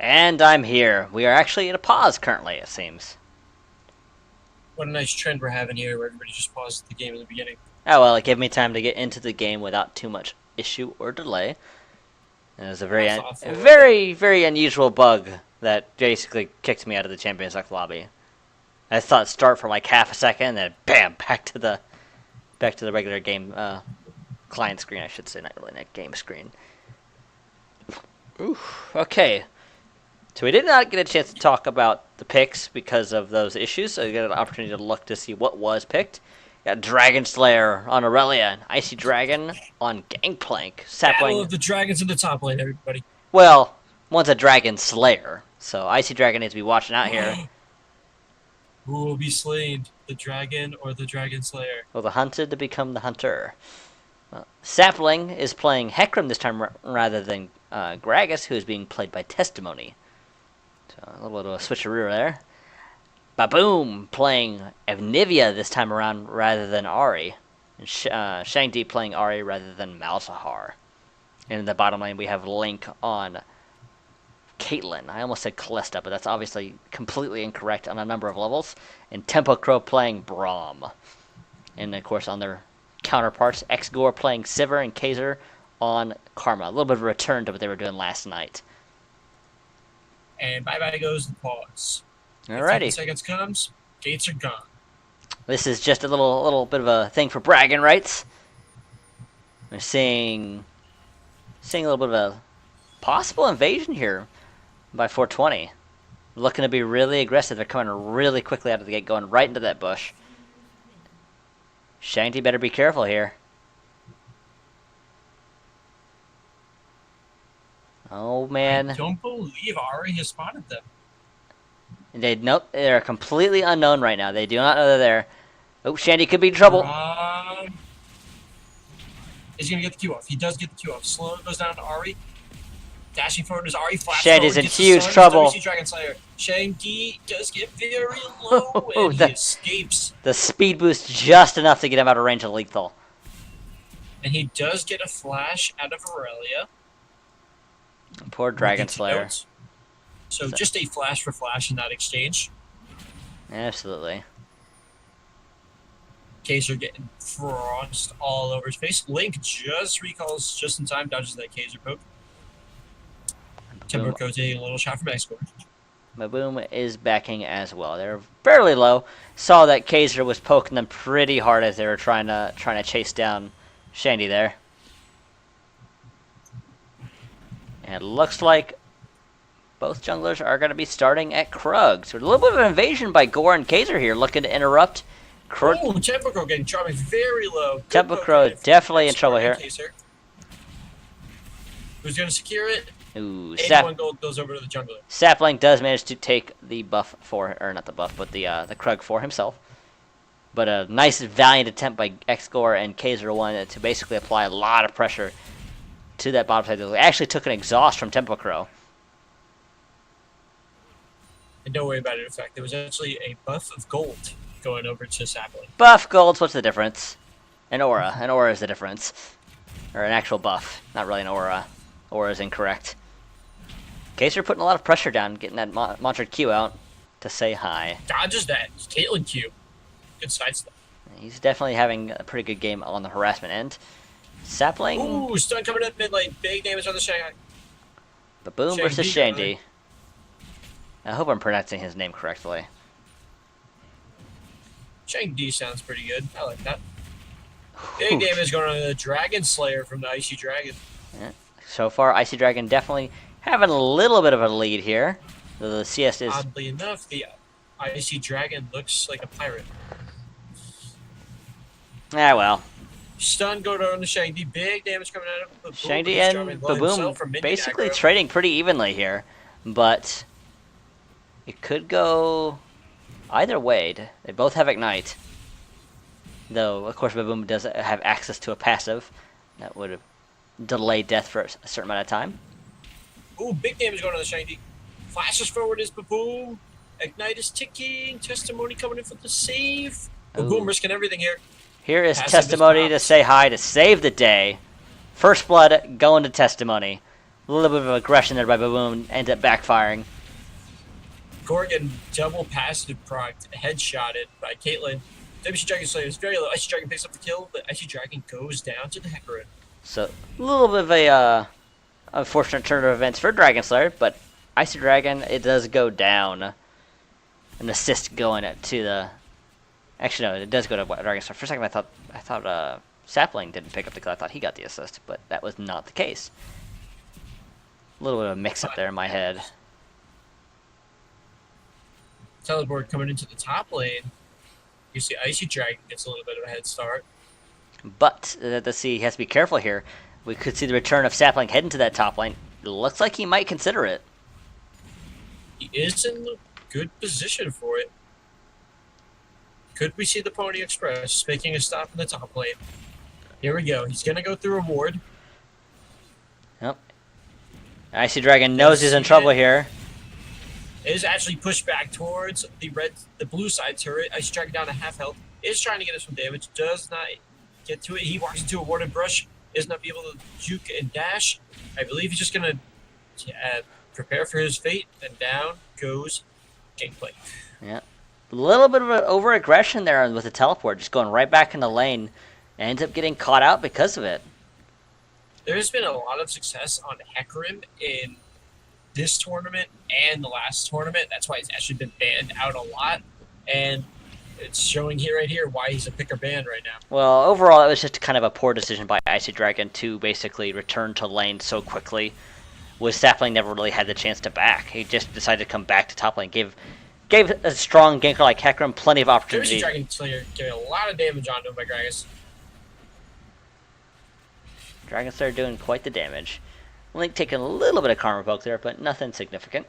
And I'm here. We are actually at a pause currently, it seems. What a nice trend we're having here where everybody just pauses the game in the beginning. Oh well, it gave me time to get into the game without too much issue or delay. And it was a very unusual bug that basically kicked me out of the Champions League lobby. I thought start for like half a second, and then bam, back to the regular game client screen, I should say, not really net game screen. Ooh, okay. So we did not get a chance to talk about the picks because of those issues, so we got an opportunity to look to see what was picked. Got Dragon Slayer on Aurelia, and Icy Dragon on Gangplank. Battle of the Dragons in the top lane, everybody. Well, one's a Dragon Slayer, so Icy Dragon needs to be watching out here. Who will be slain, the dragon or the Dragon Slayer? Will the hunted to become the hunter? Well, Sapling is playing Hecarim this time rather than Gragas, who is being played by Testimony. So a little bit of a switcheroo there. Baboom playing Evnivia this time around rather than Ahri. And Shang-Di playing Ahri rather than Malzahar. And in the bottom lane we have Link on Caitlyn. I almost said Callista, but that's obviously completely incorrect on a number of levels. And Tempo Crow playing Braum. And of course on their counterparts, X-Gore playing Sivir and Kaiser on Karma. A little bit of a return to what they were doing last night. And bye-bye goes the pause. Alrighty. 15 seconds comes, gates are gone. This is just a little bit of a thing for bragging rights. We're seeing a little bit of a possible invasion here by 420. Looking to be really aggressive. They're coming really quickly out of the gate, going right into that bush. Shanty better be careful here. Oh man. I don't believe Ahri has spotted them. They're completely unknown right now. They do not know they're there. Oh, Shandy could be in trouble. Is he going to get the Q off? He does get the Q off. Slow goes down to Ahri. Dashing forward is Ahri. Shandy's in huge trouble. Dragon Slayer. Shang-Di does get very low and he escapes. The speed boost just enough to get him out of range of lethal. And he does get a flash out of Aurelia. Poor Dragon Slayer. So just a flash for flash in that exchange. Absolutely. Kaiser getting frost all over his face. Link just recalls just in time, dodges that Kaiser poke. Tempo Crow taking a little shot from X-Core. Maboom is backing as well. They're fairly low. Saw that Kaiser was poking them pretty hard as they were trying to chase down Shandy there. And it looks like both junglers are going to be starting at Krug. So a little bit of an invasion by Gore and Kaiser here, looking to interrupt. Oh, Tempo Crow getting dropping very low. Tempo Crow definitely in trouble here. Who's going to secure it? Ooh, 81 gold goes over to the jungler. Sapling does manage to take the buff for, or not the buff, but the Krug for himself. But a nice valiant attempt by X-Gore and Kaiser 1 to basically apply a lot of pressure to that bottom side. They actually took an exhaust from Tempo Crow. And don't worry about it. In fact, there was actually a buff of gold going over to Sapling. Buff, gold, what's the difference? An aura. An aura is the difference. Or an actual buff. Not really an aura. Aura is incorrect. Kaiser putting a lot of pressure down, getting that Montred Q out to say hi. Dodges that. Caitlyn Q. Good side stuff. He's definitely having a pretty good game on the harassment end. Sapling. Ooh, stun coming up mid lane. Big damage on the Shanghai. Baboom versus Shang-Di. I hope I'm pronouncing his name correctly. Shang-Di sounds pretty good. I like that. Big damage going on the Dragon Slayer from the Icy Dragon. Yeah. So far, Icy Dragon definitely having a little bit of a lead here. The CS is... Oddly enough, the Icy Dragon looks like a pirate. Ah, well. Stun go down to Shang-Di. Big damage coming out of Baboom. Shang-Di and Baboom basically trading pretty evenly here. But it could go either way. They both have Ignite. Though, of course, Baboom does have access to a passive. That would delay death for a certain amount of time. Ooh, big damage going on the Shang-Di. Flashes forward is Baboom. Ignite is ticking. Testimony coming in for the save. Baboom risking everything here. Here is Testimony to say hi, to save the day. First blood going to Testimony. A little bit of aggression there by Baboom ends up backfiring. Gorgon double passive procced, headshotted by Caitlyn. WC Dragon Slayer is very low. Icy Dragon picks up the kill, but Icy Dragon goes down to the Hecarim. So a little bit of a unfortunate turn of events for Dragon Slayer, but Icy Dragon, it does go down. An assist going to the. Actually, no, it does go to Dragon Slayer. For a second, I thought Sapling didn't pick up the kill. I thought he got the assist, but that was not the case. A little bit of a mix-up there in my head. Teleport coming into the top lane. You see Icy Dragon gets a little bit of a head start. But let's see, he has to be careful here. We could see the return of Sapling heading to that top lane. It looks like he might consider it. He is in a good position for it. Could we see the Pony Express making a stop in the top lane? Here we go. He's going to go through a ward. Yep. Icy Dragon knows he's in trouble here. Is actually pushed back towards the blue side turret. Icy Dragon down to half health. Is trying to get us some damage. Does not get to it. He walks into a warded brush. Is not able to juke and dash. I believe he's just going to prepare for his fate. And down goes Gangplank. Yeah. A little bit of an over-aggression there with the teleport. Just going right back in the lane. And ends up getting caught out because of it. There's been a lot of success on Hecarim in this tournament and the last tournament. That's why he's actually been banned out a lot. And it's showing here right here why he's a picker ban right now. Well, overall, it was just kind of a poor decision by Icy Dragon to basically return to lane so quickly. With Sapling never really had the chance to back. He just decided to come back to top lane. Gave a strong ganker like Hecarim plenty of opportunity. Dragon Slayer getting a lot of damage onto him by Gragas. Dragon Slayer doing quite the damage. Link taking a little bit of karma poke there, but nothing significant.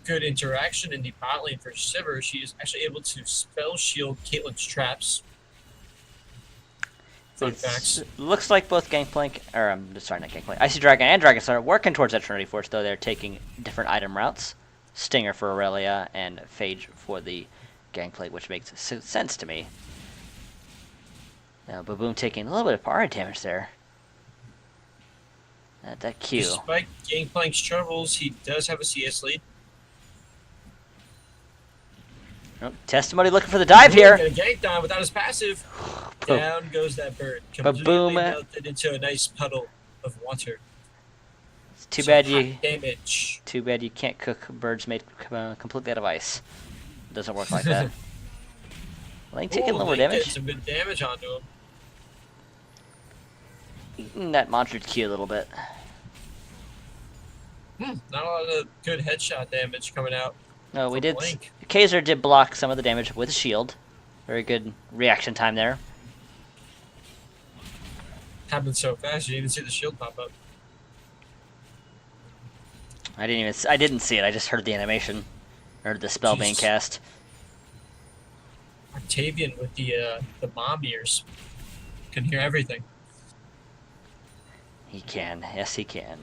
Good interaction in the bot lane for Sivir. She is actually able to spell shield Caitlyn's traps. Fun facts. Looks like both Gangplank, or sorry, not Gangplank, Icy Dragon and Dragon Slayer are working towards that Trinity Force, though they're taking different item routes. Stinger for Aurelia and Phage for the Gangplank, which makes sense to me. Now, Baboom taking a little bit of power damage there. That Q. Despite Gangplank's troubles, he does have a CS lead. Oh, Testimony looking for the dive here. Gonna gank down without his passive. Down goes that bird. Baboom melted into a nice puddle of water. It's too bad you. Damage. Too bad you can't cook birds made completely out of ice. It doesn't work like that. Link taking a little more damage. Did some good damage onto him. Eating that monster's Q a little bit. Not a lot of good headshot damage coming out. No, we did. Link. Kaiser did block some of the damage with a shield. Very good reaction time there. Happened so fast, you didn't even see the shield pop up. I didn't see it. I just heard the animation, heard the spell being cast. Octavian with the bomb ears can hear everything. He can. Yes, he can.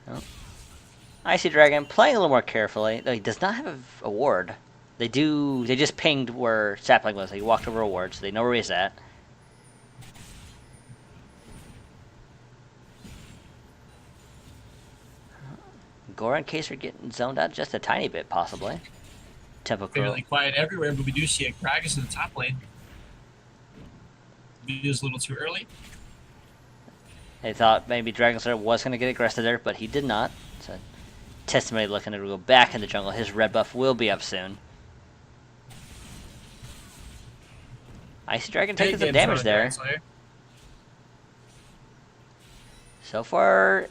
Oh. Icy Dragon playing a little more carefully. Though he does not have a ward. They just pinged where Sapling was. He walked over a ward, so they know where he's at. Gora and Case are getting zoned out just a tiny bit, possibly. Tempo Fairly quiet everywhere, but we do see a Gragas in the top lane. Maybe it was a little too early. They thought maybe Dragon Slayer was going to get aggressive there, but he did not. So, Testimony looking to go back in the jungle. His red buff will be up soon. Icy Dragon taking some damage there. So far,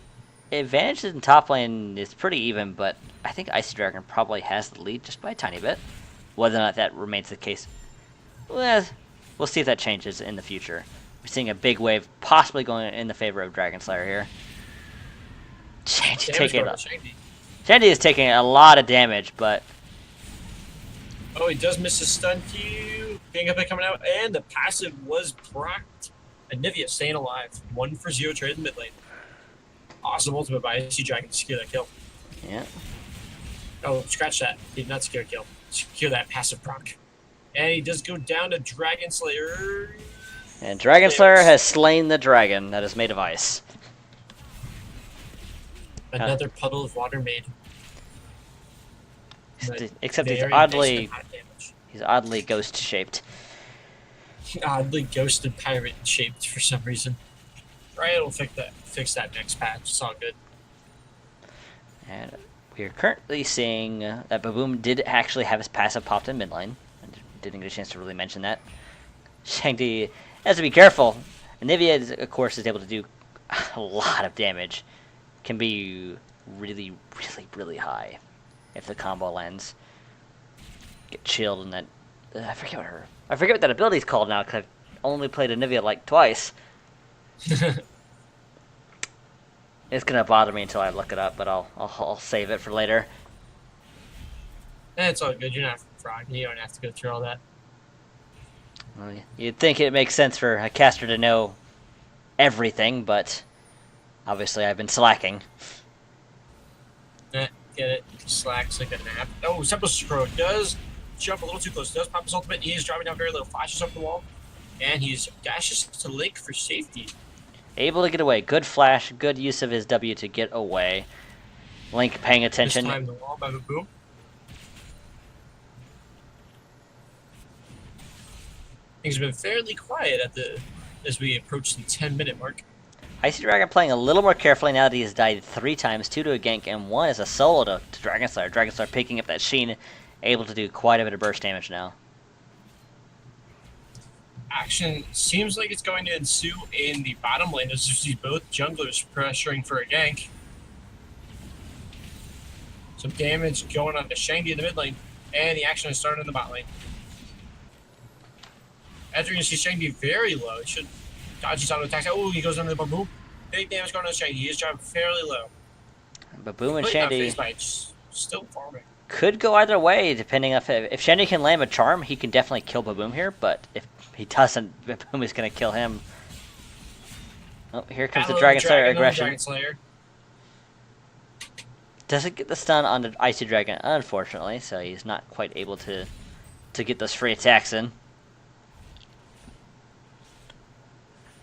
advantage in top lane is pretty even, but I think Icy Dragon probably has the lead just by a tiny bit. Whether or not that remains the case, well, we'll see if that changes in the future. We're seeing a big wave possibly going in the favor of Dragon Slayer here. Shandy is taking a lot of damage, but... Oh, he does miss his stun Q. Gang up coming out, and the passive was procced. And Nivea staying alive. 1-for-0 trade in the mid lane. Awesome ultimate by Icy Dragon to secure that kill. Yeah. Oh, scratch that. He did not secure a kill. Secure that passive proc. And he does go down to Dragon Slayer. And Dragon Slayer has slain the dragon that is made of ice. Another puddle of water made. Except he's Very nice oddly and hot damage. he's oddly ghost shaped. Oddly ghosted pirate shaped for some reason. Right, it'll fix that next patch. It's all good. And we are currently seeing that Baboom did actually have his passive popped in mid lane. I didn't get a chance to really mention that. Shangdi has to be careful. Anivia, of course, is able to do a lot of damage. Can be really, really, really high if the combo lands. Get chilled and that. I forget what that ability is called now because I've only played Anivia like twice. It's gonna bother me until I look it up, but I'll save it for later. It's all good. You're not frog. You don't have to go through all that. Well, you'd think it makes sense for a caster to know everything, but obviously I've been slacking. Get it? Slacks like a nap. Oh, Simple Scroll does jump a little too close. Does pop his ultimate. He is driving down very low. Flashes up the wall. And he's dashes to Link for safety. Able to get away. Good flash. Good use of his W to get away. Link paying attention. This time the wall by Baboom. Things have been fairly quiet as we approach the 10-minute mark. Icy Dragon playing a little more carefully now that he has died 3 times, 2 to a gank, and 1 is a solo to Dragon Slayer. Dragon Slayer picking up that Sheen, able to do quite a bit of burst damage now. Action seems like it's going to ensue in the bottom lane as you see both junglers pressuring for a gank. Some damage going on to Shangdi in the mid lane, and the action is starting in the bot lane. As you're going to see Shangdi very low, he should dodge his auto attacks. Oh, he goes under the Baboom. Big damage going on to Shangdi. He is driving fairly low. Baboom and Shandy still farming. Could go either way, depending if Shandy can land a charm, he can definitely kill Baboom here. But if he doesn't, Baboom is going to kill him. Oh, here comes the Dragon Slayer aggression. Doesn't get the stun on the Icy Dragon, unfortunately, so he's not quite able to get those free attacks in.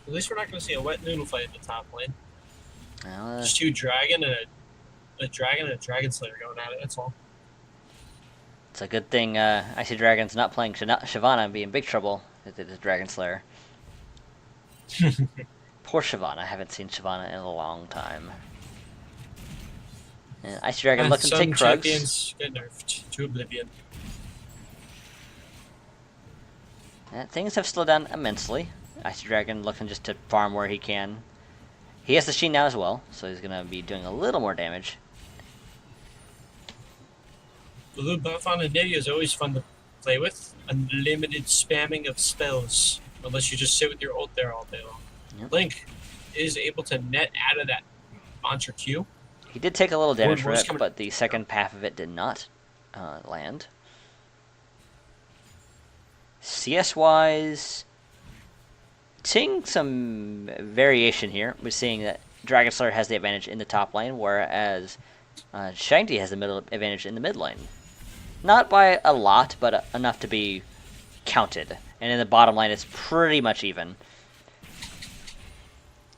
At least we're not going to see a wet noodle fight in the top lane. Just 2 dragon and a dragon and a Dragon Slayer going at it. That's all. It's a good thing Icy Dragon's not playing Shyvana and be in big trouble with the Dragon Slayer. Poor Shyvana. I haven't seen Shyvana in a long time. And Icy Dragon looking to take Krugs. Champions get nerfed to oblivion. Things have slowed down immensely. Icy Dragon looking just to farm where he can. He has the Sheen now as well, so he's going to be doing a little more damage. The little buff on Anivia is always fun to play with. Unlimited spamming of spells, unless you just sit with your ult there all day long. Yep. Link is able to net out of that Mantra Q. He did take a little damage from it, but the second half of it did not land. CS-wise, seeing some variation here. We're seeing that Dragon Slayer has the advantage in the top lane, whereas Shangdi has the middle advantage in the mid lane. Not by a lot, but enough to be counted. And in the bottom lane, it's pretty much even.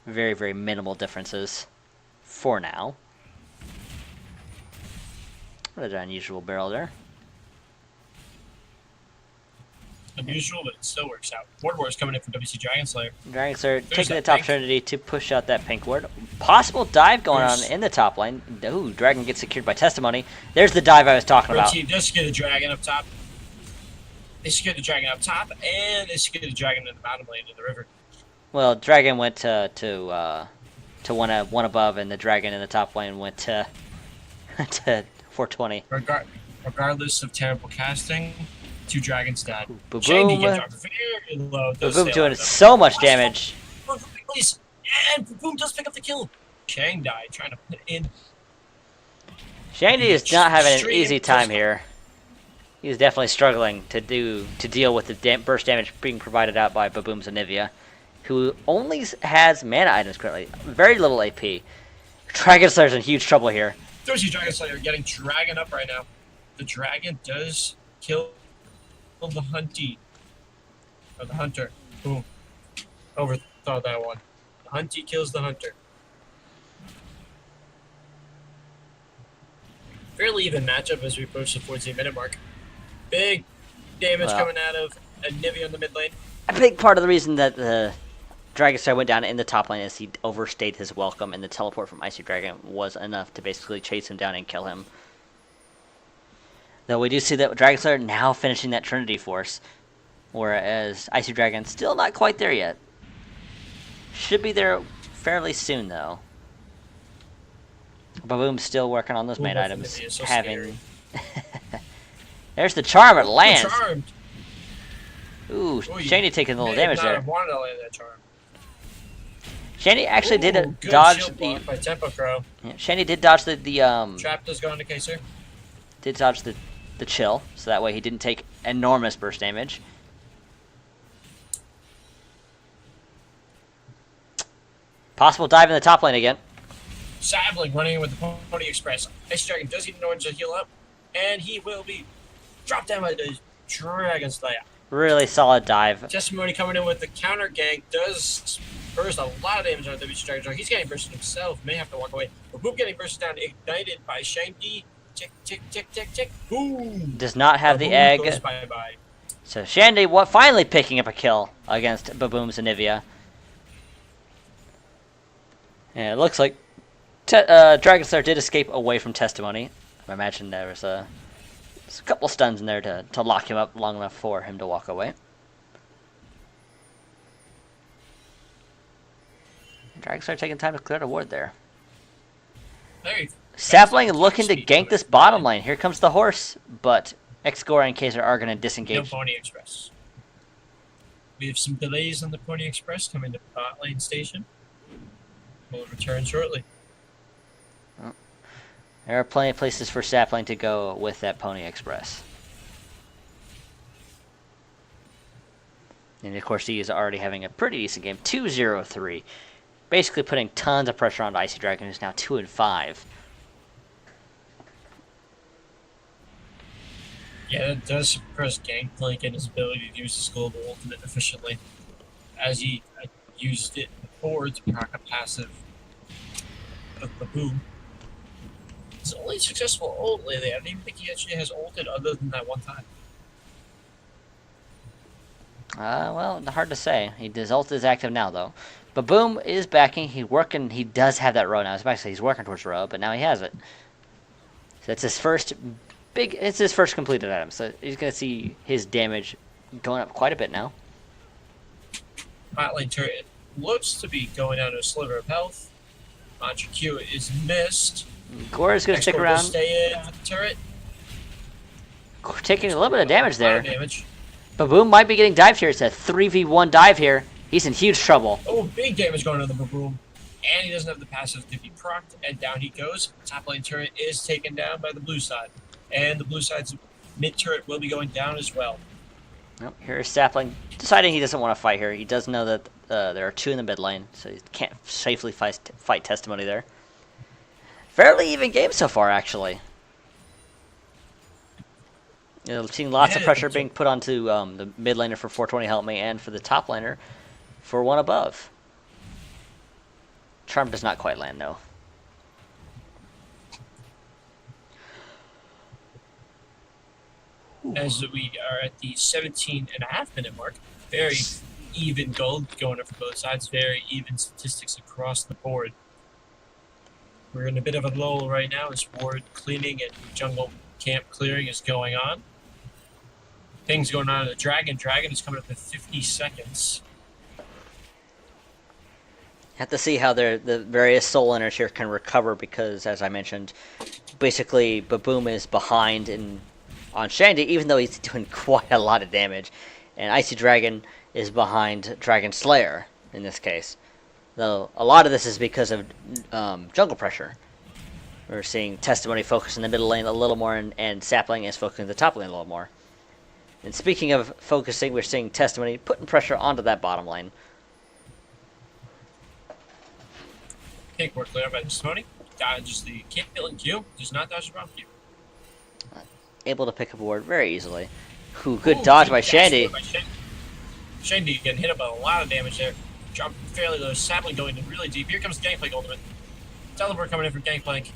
Very, very minimal differences for now. What an unusual barrel there. Unusual, but it still works out. Ward War is coming in from WC Dragon Slayer. Dragon Slayer taking the opportunity to push out that pink ward. Possible dive going on in the top lane. Ooh, Dragon gets secured by Testimony. There's the dive I was talking about. Team does get a dragon up top. They secured the dragon up top, and they secured the dragon in the bottom lane in the river. Well, Dragon went to one above, and the Dragon in the top lane went to 420. Regardless of terrible casting, 2 dragons died. Baboom Baboom doing so much damage. Please. And Baboom does pick up the kill. Shang died trying to put in. Shangdi is not having an easy time here. He's definitely struggling to deal with the burst damage being provided out by Baboom's Anivia, who only has mana items currently. Very little AP. Dragon Slayer's in huge trouble here. There's your Dragon Slayer getting dragon up right now. The dragon does kill the hunty. Or the hunter. Boom. Overthought that one. The hunty kills the hunter. Fairly even matchup as we approach the 14-minute mark. Big damage Well, coming out of Nivea on the mid lane. a big part of the reason that the Dragon Slayer went down in the top lane is he overstayed his welcome, and the teleport from Icy Dragon was enough to basically chase him down and kill him. Though we do see that Dragon Slayer now finishing that Trinity Force, whereas Icy Dragon still not quite there yet. Should be there fairly soon, though. Baboom's still working on those main items. So having there's the charm, it lands. Charmed. Ooh, Shandy taking a little damage there. Wanted to land that charm. Shandy actually did Good dodge shield the. block by Tempo Crow. Yeah, Shandy did dodge the Trap does go into Kaser. did dodge the chill, so that way he didn't take enormous burst damage. Possible dive in the top lane again. Sapling running with the Pony Express. Ice Dragon does even know when to heal up, and he will be dropped down by the Dragon Slayer. Really solid dive. Testimony coming in with the counter gank does burst a lot of damage on the Dragon. He's getting bursted himself, may have to walk away. But Boom getting bursted down, ignited by Shandy. Tick, tick, tick, tick, tick. Boom! Does not have the Boom egg. goes bye-bye. So Shandy finally picking up a kill against Baboom's Anivia. And it looks like Dragon Slayer did escape away from Testimony. I imagine there was a couple stuns in there to lock him up long enough for him to walk away. Dragon Slayer taking time to clear the ward there. Very Sapling looking to gank this bottom lane. Here comes the horse, but Xgora and Kaiser are going to no disengage. Pony Express. We have some delays on the Pony Express coming to bot lane station. We'll return shortly. There are plenty of places for Sapling to go with that Pony Express. And of course, he is already having a pretty decent game. 2-0-3. Basically putting tons of pressure on Icy Dragon, who's now 2-5. Yeah, that does suppress Gangplank and his ability to use his global ultimate efficiently. As he used it before to proc a passive of the boom. It's the only successful ult lately. I don't even think he actually has ulted other than that one time. Well, hard to say. His ult is active now, though. But Boom is backing. He's working. He does have that row now. Especially he's working towards the row, but now he has it. So that's his first it's his first completed item. So he's going to see his damage going up quite a bit now. Bot lane turret looks to be going down to a sliver of health. Mantra Q is missed. Gora's going to stick around. Stay in with the turret. Taking a little bit of damage there. Damage. Baboom might be getting dived here. It's a 3v1 dive here. He's in huge trouble. Oh, big damage going on the Baboom. And he doesn't have the passive to be procced, and down he goes. Top lane turret is taken down by the blue side. And the blue side's mid turret will be going down as well. Nope, here's Sapling deciding he doesn't want to fight here. He does know that there are two in the mid lane, so he can't safely fight Testimony there. Fairly even game so far, actually. Seeing lots of pressure being put onto the mid laner for 420 Help Me and for the top laner for one above. Charm does not quite land, though. As we are at the 17.5-minute mark. Very even gold going up for both sides. Very even statistics across the board. We're in a bit of a lull right now as ward cleaning and jungle camp clearing is going on. Things going on in the Dragon. Dragon is coming up in 50 seconds. Have to see how the various soul inners here can recover because, as I mentioned, basically Baboom is behind on Shandy, even though he's doing quite a lot of damage, and Icy Dragon is behind Dragon Slayer in this case. Though a lot of this is because of jungle pressure. We're seeing Testimony focus in the middle lane a little more, and Sapling is focusing the top lane a little more. And speaking of focusing, we're seeing Testimony putting pressure onto that bottom lane. Pink work clear by Testimony. Dodges the Caitlyn Q. Does not dodge the Brown Q. Able to pick up a ward very easily. Ooh, good dodge by Shandy. Shandy getting hit up by a lot of damage there. Drop fairly low. Sapling going in really deep. Here comes Gangplank ultimate. Teleport coming in from Gangplank.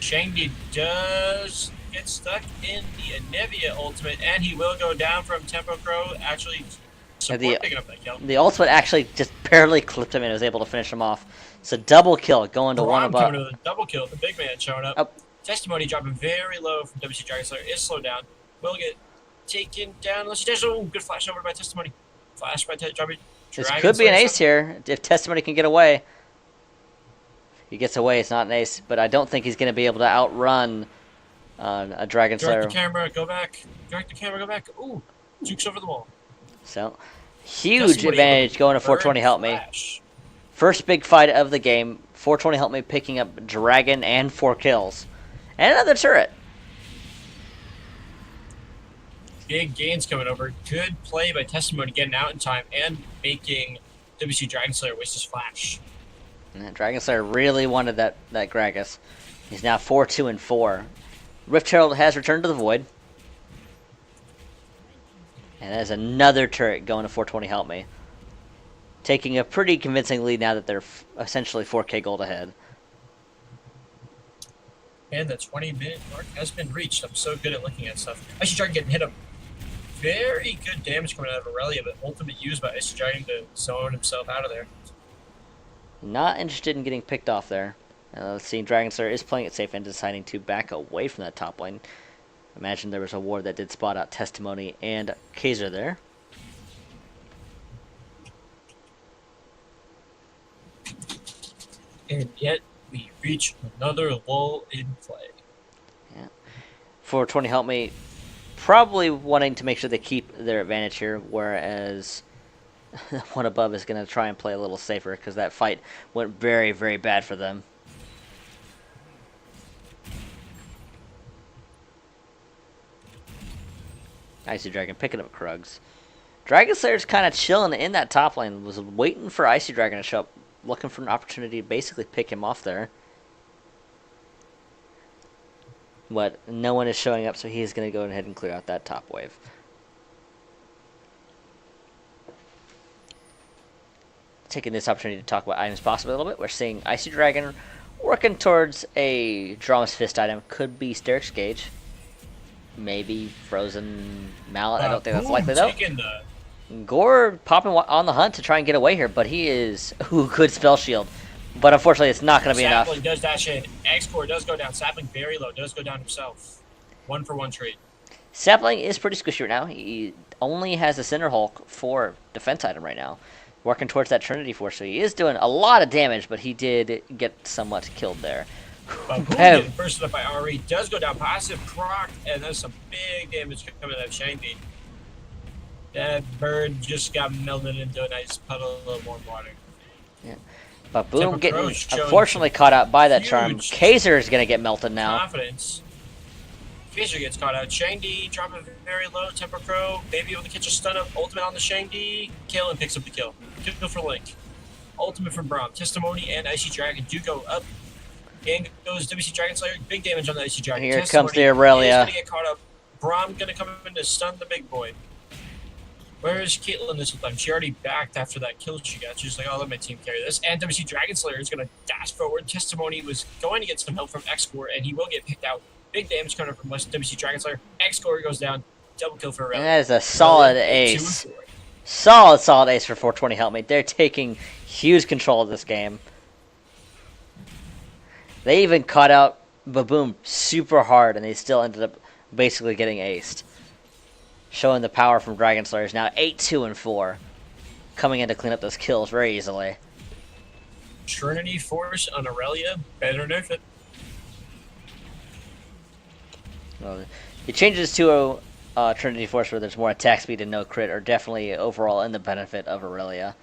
Shangdi does get stuck in the Anivia ultimate, and he will go down from Tempo Crow. Actually, support picking up that kill. The ultimate actually just barely clipped him and was able to finish him off. So double kill going to one above. Coming to the double kill. The big man showing up. Oh. Testimony dropping very low from WC Dragon Slayer is slowed down. Will get taken down unless he does. Oh, good flash over by Testimony. Flash by Testimony. This could be an ace here if Testimony can get away. If he gets away, it's not an ace, but I don't think he's going to be able to outrun a Dragon Slayer. Direct the camera, go back. Direct the camera, go back. Ooh, jukes over the wall. So, huge advantage going to 420 Help Me. First big fight of the game. 420 Help Me picking up Dragon and 4 kills. And another turret. Big gains coming over. Good play by Testimony getting out in time and making WC Dragon Slayer waste his flash. And Dragon Slayer really wanted that Gragas. He's now 4-2-4. Rift Herald has returned to the Void. And there's another turret going to 420 Help Me. Taking a pretty convincing lead now that they're essentially 4k gold ahead. And the 20-minute mark has been reached. I'm so good at looking at stuff. Icy Dragon getting hit him. Very good damage coming out of Aurelia, but ultimate used by Icy Dragon to zone himself out of there. Not interested in getting picked off there. Let's see, Dragon Slayer is playing it safe and deciding to back away from that top lane. Imagine there was a ward that did spot out Testimony and Kaiser there. And yet, we reach another lull in play. Yeah. 420 Help Me probably wanting to make sure they keep their advantage here, whereas the one above is going to try and play a little safer because that fight went very, very bad for them. Icy Dragon picking up Krugs. Dragon Slayer's kind of chilling in that top lane. Was waiting for Icy Dragon to show up. Looking for an opportunity to basically pick him off there. But no one is showing up, so he's going to go ahead and clear out that top wave. Taking this opportunity to talk about items possibly a little bit. We're seeing Icy Dragon working towards a Drama's Fist item. Could be Steric's Gauge. Maybe Frozen Mallet. I don't think that's likely, though. Gore popping on the hunt to try and get away here, but he is good spell shield. But unfortunately, it's not going to be enough. Sapling does dash in. X-Core does go down. Sapling very low. Does go down himself. 1-for-1 trade. Sapling is pretty squishy right now. He only has a Cinder Hulk for defense item right now. Working towards that Trinity Force, so he is doing a lot of damage, but he did get somewhat killed there. Getting bursted up by RE. Does go down. Passive proc, and there's some big damage coming out of Shangdi. That bird just got melted into a nice puddle of warm water. Yeah. But Boom getting unfortunately caught out by that charm. Kaiser is going to get melted now. Confidence. Kaiser gets caught out. Shangdi dropping very low. Temper Crow maybe able to catch a stun up. Ultimate on the Shangdi. Kill and picks up the kill. Kill for Link. Ultimate from Braum. Testimony and Icy Dragon do go up. In goes WC Dragon Slayer. Big damage on the Icy Dragon. Here comes the Aurelia. He's going to get caught up. Braum going to come in to stun the big boy. Where is Caitlyn this time? She already backed after that kill she got. She's like, oh, let my team carry this. And WC Dragon Slayer is going to dash forward. Testimony was going to get some help from X-Core, and he will get picked out. Big damage coming from WC Dragon Slayer. X-Core goes down. Double kill for Aurelia. And that is a solid ace. Solid ace for 420 Help Me. They're taking huge control of this game. They even caught out Baboom super hard, and they still ended up basically getting aced. Showing the power from Dragon Slayers. Now 8-2-4. Coming in to clean up those kills very easily. Trinity Force on Aurelia. Better nerf it. Well, the changes to Trinity Force where there's more attack speed and no crit are definitely overall in the benefit of Aurelia.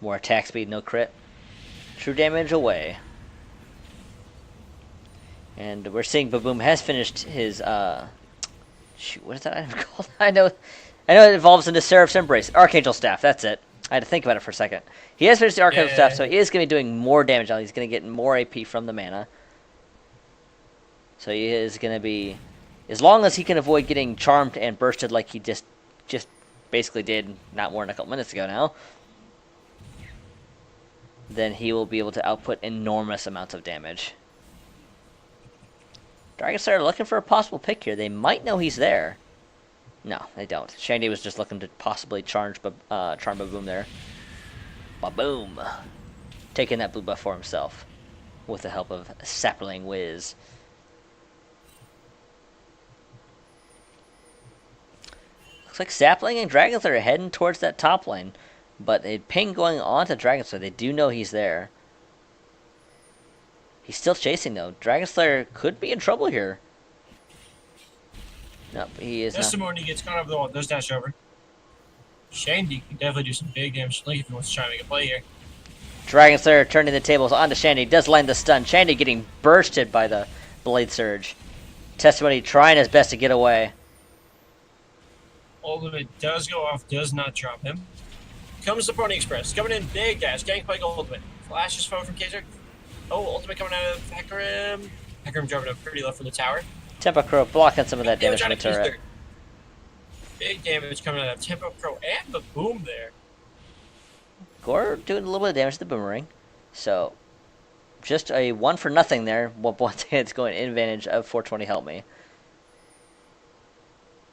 More attack speed, no crit. True damage away. And we're seeing Baboom has finished his shoot, what is that item called? I know it evolves into Seraph's Embrace. Archangel Staff, that's it. I had to think about it for a second. He has finished the Archangel Staff, so he is going to be doing more damage now. He's going to get more AP from the mana. So he is going to be, as long as he can avoid getting charmed and bursted like he just basically did not more than a couple minutes ago now, then he will be able to output enormous amounts of damage. Dragon Slayer looking for a possible pick here. They might know he's there. No, they don't. Shandy was just looking to possibly charm Baboom there. Baboom! Taking that blue buff for himself with the help of Sapling Wiz. Looks like Sapling and Dragon Slayer are heading towards that top lane. But a ping going on to Dragon Slayer. They do know he's there. He's still chasing, though. Dragon Slayer could be in trouble here. Nope, he is not. Testimony gets caught over the wall. Does dash over. Shandy can definitely do some big damage to Link if he wants to try and make a play here. Dragon Slayer turning the tables onto Shandy. Does land the stun. Shandy getting bursted by the Blade Surge. Testimony trying his best to get away. Ultimate does go off. Does not drop him. Comes the Pony Express. Coming in big dash. Gangplank Ultimate. Flashes forward from Kaiser. Oh, Ultimate coming out of Hecarim. Hecarim dropping up pretty low from the tower. Tempo Crow blocking some of that damage from the turret. Big damage coming out of Tempo Crow and the Boom there. Gore doing a little bit of damage to the Boomerang. So, just a 1 for nothing there. One thing that's going in advantage of 420 Help Me.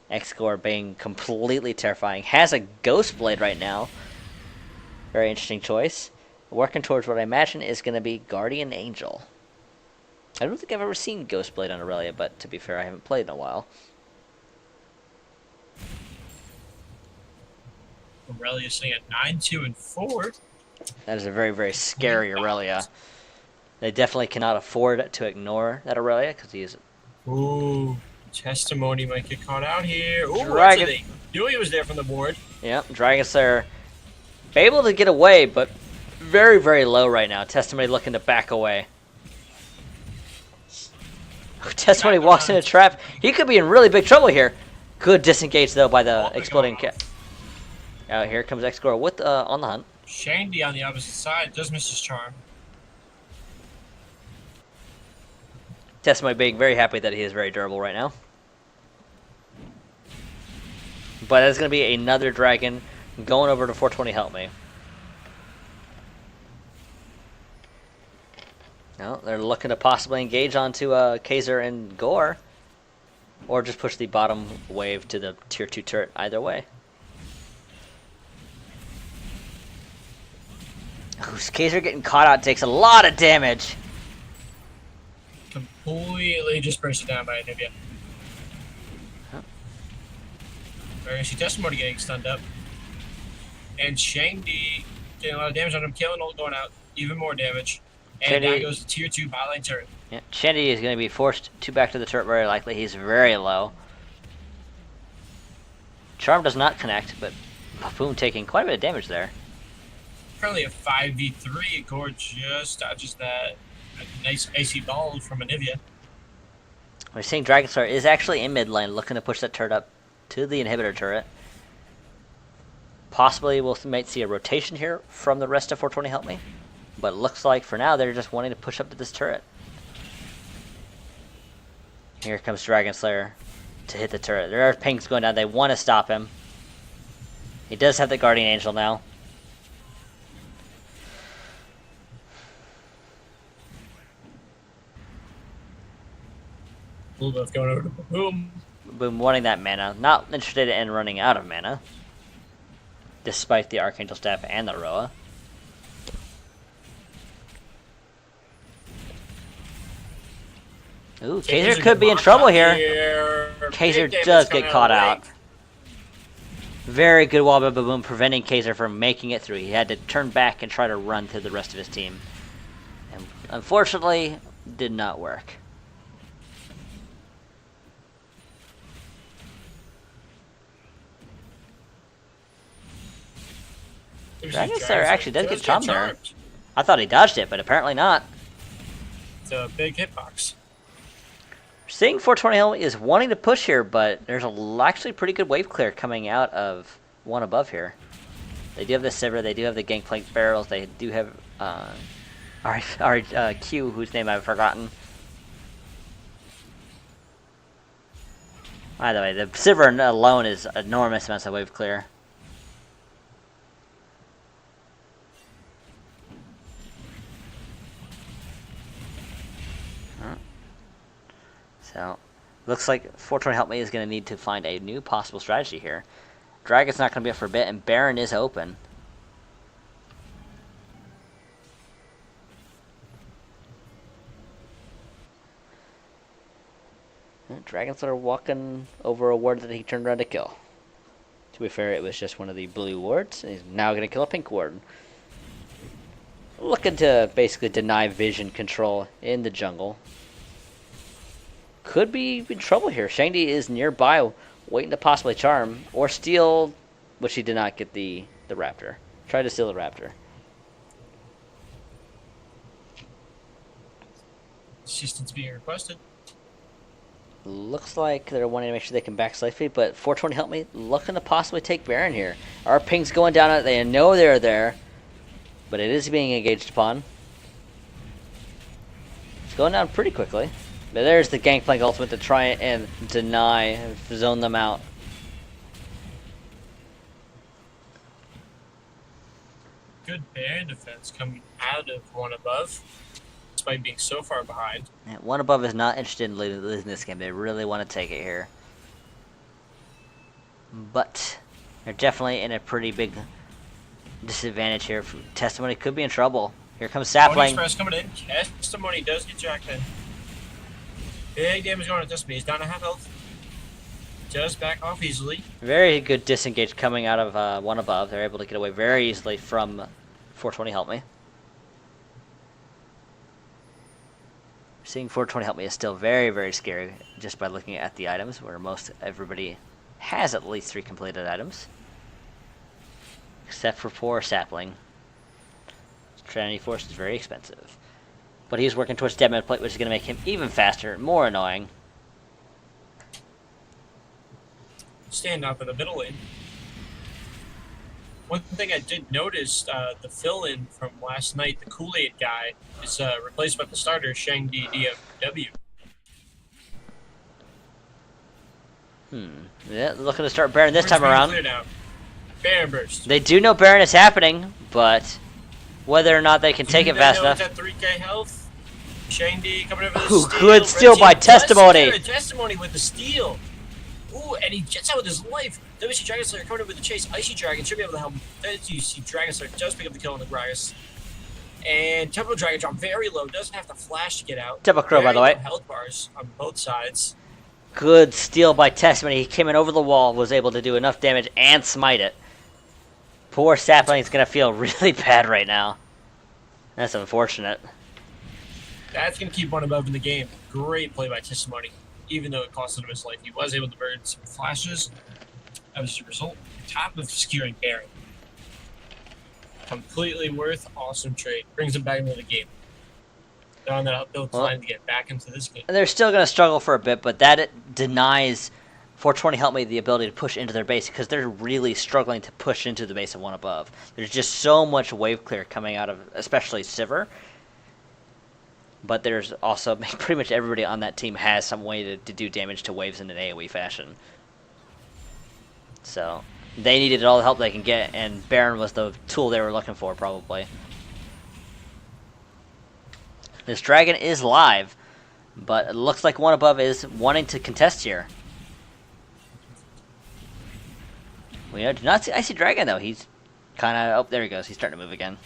X-Gore being completely terrifying. Has a Ghost Blade right now. Very interesting choice. Working towards what I imagine is going to be Guardian Angel. I don't think I've ever seen Ghost Blade on Aurelia, but to be fair, I haven't played in a while. Aurelia sitting at 9, 2, and 4. That is a very, very scary Aurelia. They definitely cannot afford to ignore that Aurelia, because he is... Ooh, Testimony might get caught out here. Ooh, Dragon... they knew he was there from the board. Yep, Dragon Slayer able to get away, but very, very low right now. Testimony looking to back away. Testimony walks in a trap. He could be in really big trouble here. Good disengage, though, by the exploding cat. Oh, here comes X-Gore with on the hunt. Shandy on the opposite side does miss his charm. Testimony being very happy that he is very durable right now. But that's going to be another dragon going over to 420 Help Me. No, they're looking to possibly engage onto Kaiser and Gore. Or just push the bottom wave to the tier 2 turret, either way. Kaiser getting caught out takes a lot of damage. Completely just bursted down by Anivia. Huh. We're going to see Testimony getting stunned up. And Shandy getting a lot of damage on him. Killing ult going out. Even more damage. And down goes the tier 2 bot lane turret. Yeah, Shandy is going to be forced to back to the turret very likely. He's very low. Charm does not connect, but Boom taking quite a bit of damage there. Currently a 5v3. Gore just dodges that. A nice icy ball from Anivia. We're seeing Dragon Slayer is actually in mid lane, looking to push that turret up to the inhibitor turret. Possibly we'll might see a rotation here from the rest of 420 Help Me. But it looks like for now they're just wanting to push up to this turret. Here comes Dragon Slayer to hit the turret. There are pings going down. They want to stop him. He does have the Guardian Angel now. Blue buff going over to Boom. Boom wanting that mana. Not interested in running out of mana. Despite the Archangel Staff and the Roa. Ooh, Kaiser could be in trouble here. Kaiser does get caught out. Very good wall by Boom, preventing Kaiser from making it through. He had to turn back and try to run through the rest of his team. And unfortunately, did not work. Dragon Slayer actually does get charmed there. I thought he dodged it, but apparently not. It's a big hitbox. Seeing 420 Helm is wanting to push here, but there's actually pretty good wave clear coming out of one above here. They do have the Sivir, they do have the Gangplank barrels, they do have our Q, whose name I've forgotten. By the way, the Sivir alone is enormous amounts of wave clear. So, looks like 420 Help Me is going to need to find a new possible strategy here. Dragon's not going to be up for a bit, and Baron is open. Dragons are walking over a ward that he turned around to kill. To be fair, it was just one of the blue wards. He's now going to kill a pink ward. Looking to basically deny vision control in the jungle. Could be in trouble here. Shangdi is nearby, waiting to possibly charm or steal, which he did not get the raptor. Tried to steal the raptor. Assistance being requested. Looks like they're wanting to make sure they can back safely, but 420 Help Me looking to possibly take Baron here. Our ping's going down. They know they're there, but it is being engaged upon. It's going down pretty quickly. But there's the Gangplank ultimate to try and deny and zone them out. Good Baron defense coming out of one above, despite being so far behind. And one above is not interested in losing this game. They really want to take it here. But they're definitely in a pretty big disadvantage here. Testimony could be in trouble. Here comes Sapling. Express coming in. Testimony does get jacked in. Big damage going on Testimony. He's down to half health. Just back off easily. Very good disengage coming out of one above. They're able to get away very easily from 420 Help Me. Seeing 420 Help Me is still very, very scary just by looking at the items, where most everybody has at least 3 completed items. Except for poor Sapling. Trinity Force is very expensive. But he's working towards Dead Man Plate, which is going to make him even faster, more annoying. Stand up in the middle lane. One thing I did notice, the fill-in from last night, the Kool-Aid guy, is replaced by the starter, Shangdi DFW. Yeah, looking to start Baron this time around. Baron burst. They do know Baron is happening, but whether or not they can take it fast enough. At 3k health. Shangdi coming over the Ooh, steal. good steal by Testimony. Testimony with the steal. Ooh, and he jets out with his life. WC Dragon Slayer coming over with the chase. Icy Dragon should be able to help him. WC Dragon Slayer does pick up the kill on the Gragas. And Tempo Dragon drop very low. Doesn't have to flash to get out. Tempo Crow, by the way. Health bars on both sides. Good steal by Testimony. He came in over the wall, was able to do enough damage and smite it. Poor Sapling's going to feel really bad right now. That's unfortunate. That's going to keep one above in the game. Great play by Testimony. Even though it costed him his life, he was able to burn some flashes. That was the result. Top of securing Baron. Completely worth. Awesome trade. Brings him back into the game. They're on that uphill climb to get back into this game. And they're still going to struggle for a bit, but that denies 420 Help Me the ability to push into their base, because they're really struggling to push into the base of one above. There's just so much wave clear coming out of, especially Sivir. But there's also pretty much everybody on that team has some way to do damage to waves in an AoE fashion. So they needed all the help they can get, and Baron was the tool they were looking for, probably. This dragon is live, but it looks like one above is wanting to contest here. We do not see Icy Dragon, though. He's kind of... Oh, there he goes. He's starting to move again.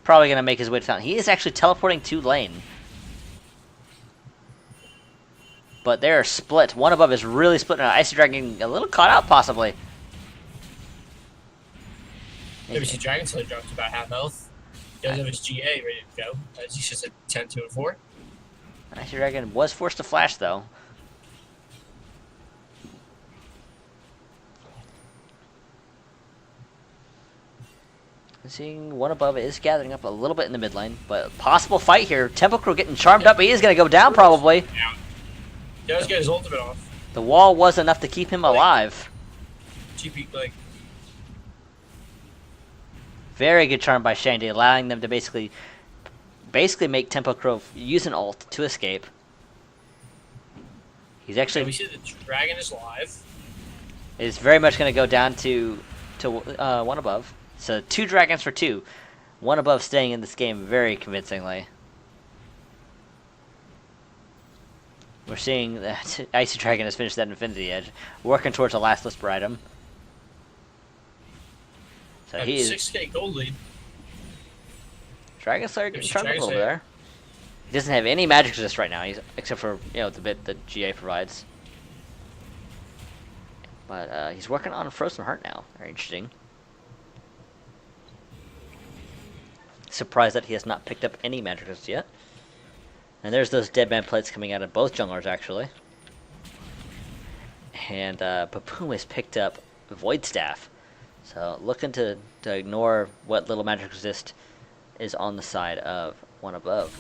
Probably going to make his way to fountain. He is actually teleporting to lane. But they're split. One above is really split now. Icy Dragon getting a little caught out, possibly. WC Dragon Slayer drops about half health. He does have his GA ready to go. As he's just at 10, 2, and 4. Icy Dragon was forced to flash, though. Seeing one above is gathering up a little bit in the mid lane, but possible fight here. Tempo Crow getting charmed up. He is going to go down, probably. Yeah. He does get his ultimate off. The wall was enough to keep him alive. GP, like... Very good charm by Shangdi, allowing them to basically make Tempo Crow use an ult to escape. He's actually... we see the dragon is live. Is very much going to go down to one above. So 2 dragons for 2. One above staying in this game very convincingly. We're seeing that Icy Dragon has finished that Infinity Edge, working towards the last Whisper item. So he is 6K gold lead. Dragon Slayer getting charmed up a little bit Slayer. there. He doesn't have any magic resist right now, except for the bit that GA provides. But he's working on Frozen Heart now. Very interesting. Surprised that he has not picked up any magic resist yet. And there's those dead man plates coming out of both junglers actually. And Baboom has picked up Void Staff. So looking to ignore what little magic resist is on the side of one above.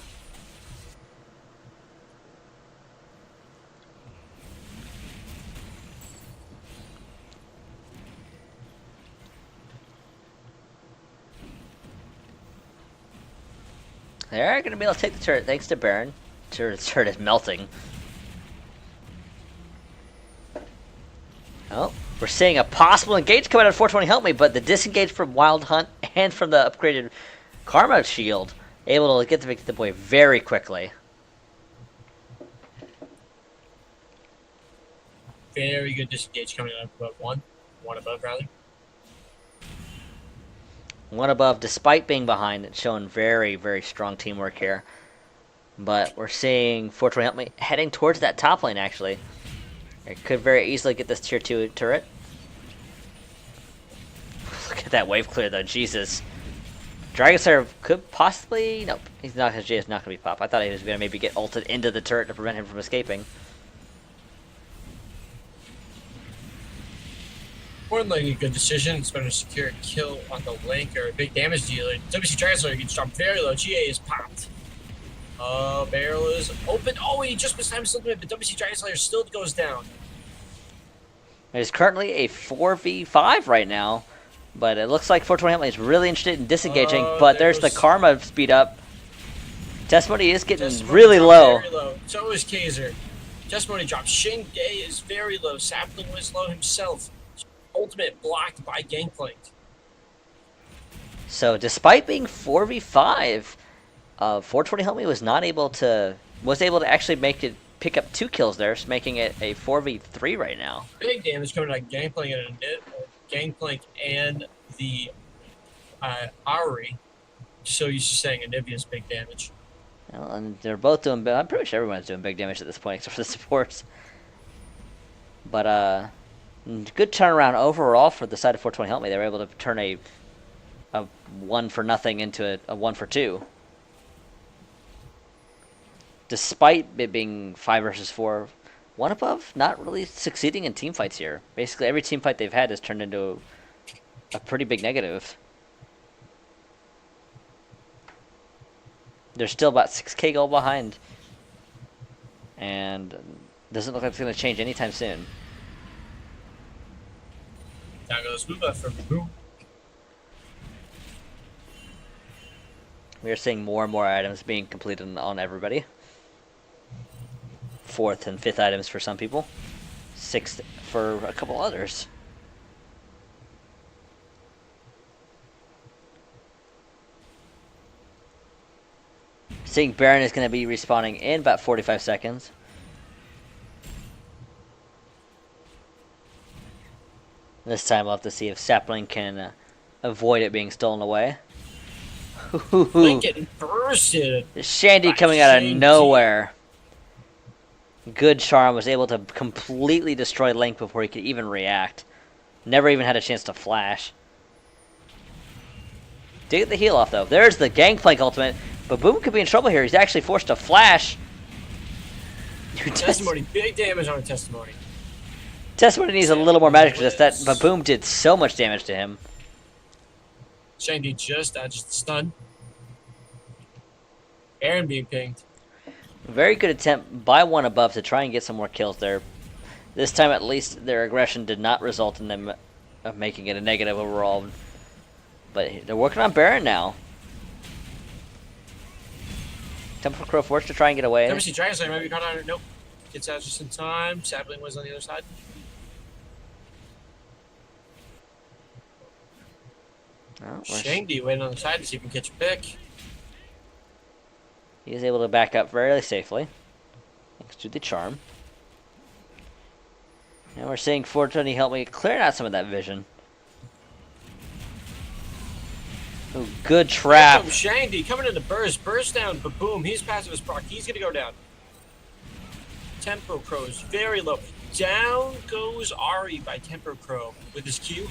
They're going to be able to take the turret thanks to Baron. Turret is melting. Oh, we're seeing a possible engage come out of 420 Help Me, but the disengage from Wild Hunt and from the upgraded Karma Shield, able to get the boy very quickly. Very good disengage coming up above one. One above, rather. One above, despite being behind, it's showing very, very strong teamwork here. But we're seeing 420 Help Me heading towards that top lane, actually. It could very easily get this tier 2 turret. Look at that wave clear, though. Jesus. Dragon Slayer could possibly... Nope. He's not. His J is not going to be pop. I thought he was going to maybe get ulted into the turret to prevent him from escaping. More than likely a good decision. It's better to secure a kill on the link or a big damage dealer. WC Dragon Slayer gets dropped very low. GA is popped. Barrel is open. Oh, he just missed time to slip it, but WC Dragon Slayer still goes down. There's currently a 4v5 right now, but it looks like 420 Helmet is really interested in disengaging, but there's the Karma speed up. Testimony is getting really low. Very low. So is Kaiser. Testimony drops. Shin Day is very low. Sapling was low himself. Ultimate blocked by Gangplank. So despite being 4v5, 420 Helmet was able to actually pick up 2 kills there, making it a 4v3 right now. Big damage coming out of Gangplank and the Ari. So used to saying Anivia's big damage. Well, and they're both doing. I'm pretty sure everyone's doing big damage at this point, except for the supports. But good turnaround overall for the side of 420 Help Me. They were able to turn a 1 for nothing into a 1 for 2. Despite it being 5 versus 4, one above not really succeeding in team fights here. Basically, every team fight they've had has turned into a pretty big negative. They're still about 6k gold behind, and doesn't look like it's going to change anytime soon. Down goes Booba for Boom. We are seeing more and more items being completed on everybody. 4th and 5th items for some people. 6th for a couple others. Seeing Baron is going to be respawning in about 45 seconds. This time we'll have to see if Sapling can avoid it being stolen away. Link getting bursted. Shandy coming out of nowhere. Good charm, was able to completely destroy Link before he could even react. Never even had a chance to flash. Did get the heal off though. There's the Gangplank ultimate. But Boom could be in trouble here. He's actually forced to flash. Testimony, big damage on a Testimony. Testimony needs a little more magic resist. That Baboom did so much damage to him. Shandy just dodged the stun. Aaron being pinged. Very good attempt by one above to try and get some more kills there. This time at least their aggression did not result in them making it a negative overall. But they're working on Baron now. Temple Crow forced to try and get away. WC Dragon Slayer might be caught on it. Nope. Gets out just in time. Sapling was on the other side. Oh, Shangdi waiting on the side to see if he can catch a pick. He is able to back up very safely. Thanks to the charm. And we're seeing 420 help me clearing out some of that vision. Ooh, good trap. Here comes Shandy coming into burst. Burst down, but boom, he's passive as proc. He's going to go down. Tempo Crow is very low. Down goes Ari by Tempo Crow with his Q.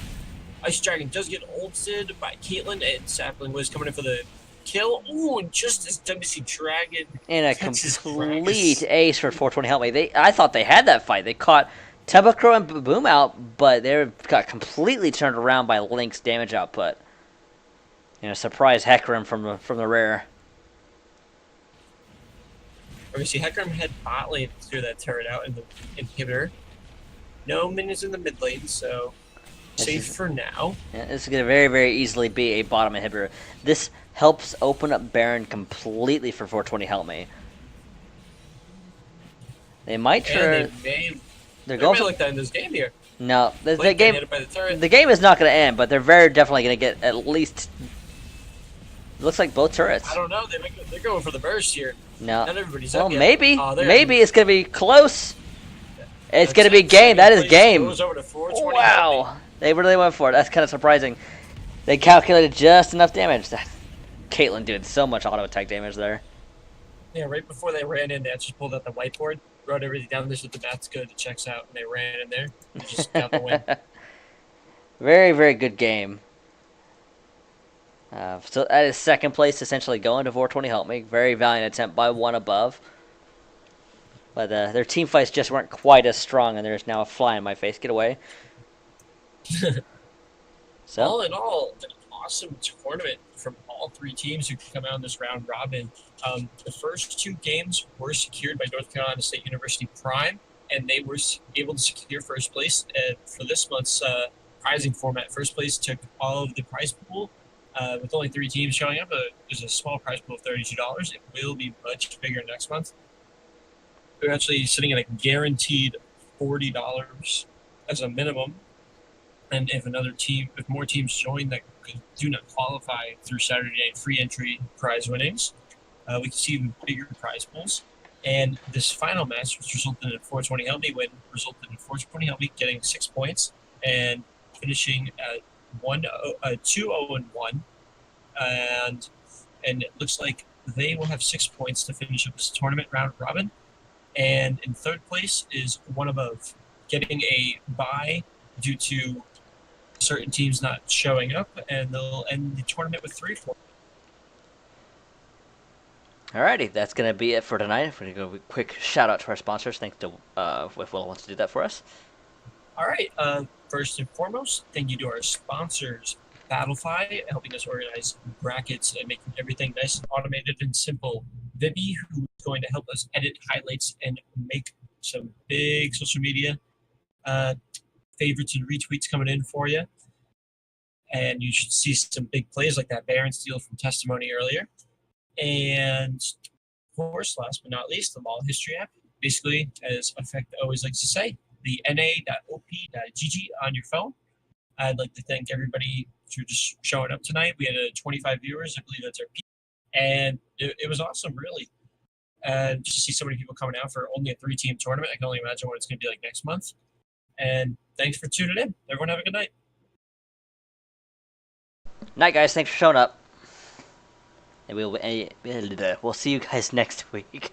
Ice Dragon does get ulted by Caitlyn, and Sapling was coming in for the kill. Ooh, and just as WC Dragon And a complete ace for 420 help me. I thought they had that fight. They caught Tempo Crow and Boom out, but they got completely turned around by Link's damage output. You know, surprise Hecarim from the rear. Obviously, Hecarim had bot lane to clear that turret out in the inhibitor. No minions in the mid lane, so safe for now. Yeah, this is going to very, very easily be a bottom inhibitor. This helps open up Baron completely for 420 help me. They might try. They're going like that in this game here. No, the game is not going to end, but they're very definitely going to get at least. It looks like both turrets. I don't know. They're going for the burst here. No. Not everybody's well, up yet. maybe. Maybe it's going to be close. It's going to be game. That is game. Goes over to 420 wow. They really went for it. That's kind of surprising. They calculated just enough damage. Caitlyn did so much auto attack damage there. Yeah, right before they ran in, they just pulled out the whiteboard, wrote everything down. This is the math's good. It checks out, and they ran in there. And just got the win. Very, very good game. So that is second place, essentially going to 420 help me. Very valiant attempt by one above. But their team fights just weren't quite as strong, and there's now a fly in my face. Get away. So all in all, an awesome tournament from all three teams who come out in this round robin. The first two games were secured by North Carolina State University Prime, and they were able to secure first place for this month's prizing format. First place took all of the prize pool. With only three teams showing up, there's a small prize pool of $32. It will be much bigger next month. We're actually sitting at a guaranteed $40 as a minimum. And if more teams join that do not qualify through Saturday night free entry prize winnings, we can see even bigger prize pools. And this final match, which resulted in 420 help me win, resulted in 420 help me getting 6 points and finishing at 2-0-1, and it looks like they will have 6 points to finish up this tournament round robin. And in third place is one above, getting a bye due to certain teams not showing up, and they'll end the tournament with 3 points. Alrighty, that's going to be it for tonight. We're going to go a quick shout out to our sponsors. Thanks to if Will wants to do that for us. All right. First and foremost, thank you to our sponsors, Battlefy, helping us organize brackets and making everything nice and automated and simple. Vivi, who is going to help us edit highlights and make some big social media favorites and retweets coming in for you. And you should see some big plays like that Baron steal from Testimony earlier. And of course, last but not least, the Mall History app. Basically, as Effect always likes to say, the na.op.gg on your phone. I'd like to thank everybody for just showing up tonight. We had 25 viewers. I believe that's our peak. And it was awesome, really. Just to see so many people coming out for only a 3-team tournament. I can only imagine what it's going to be like next month. And thanks for tuning in. Everyone have a good night. Night, guys. Thanks for showing up. And we'll see you guys next week.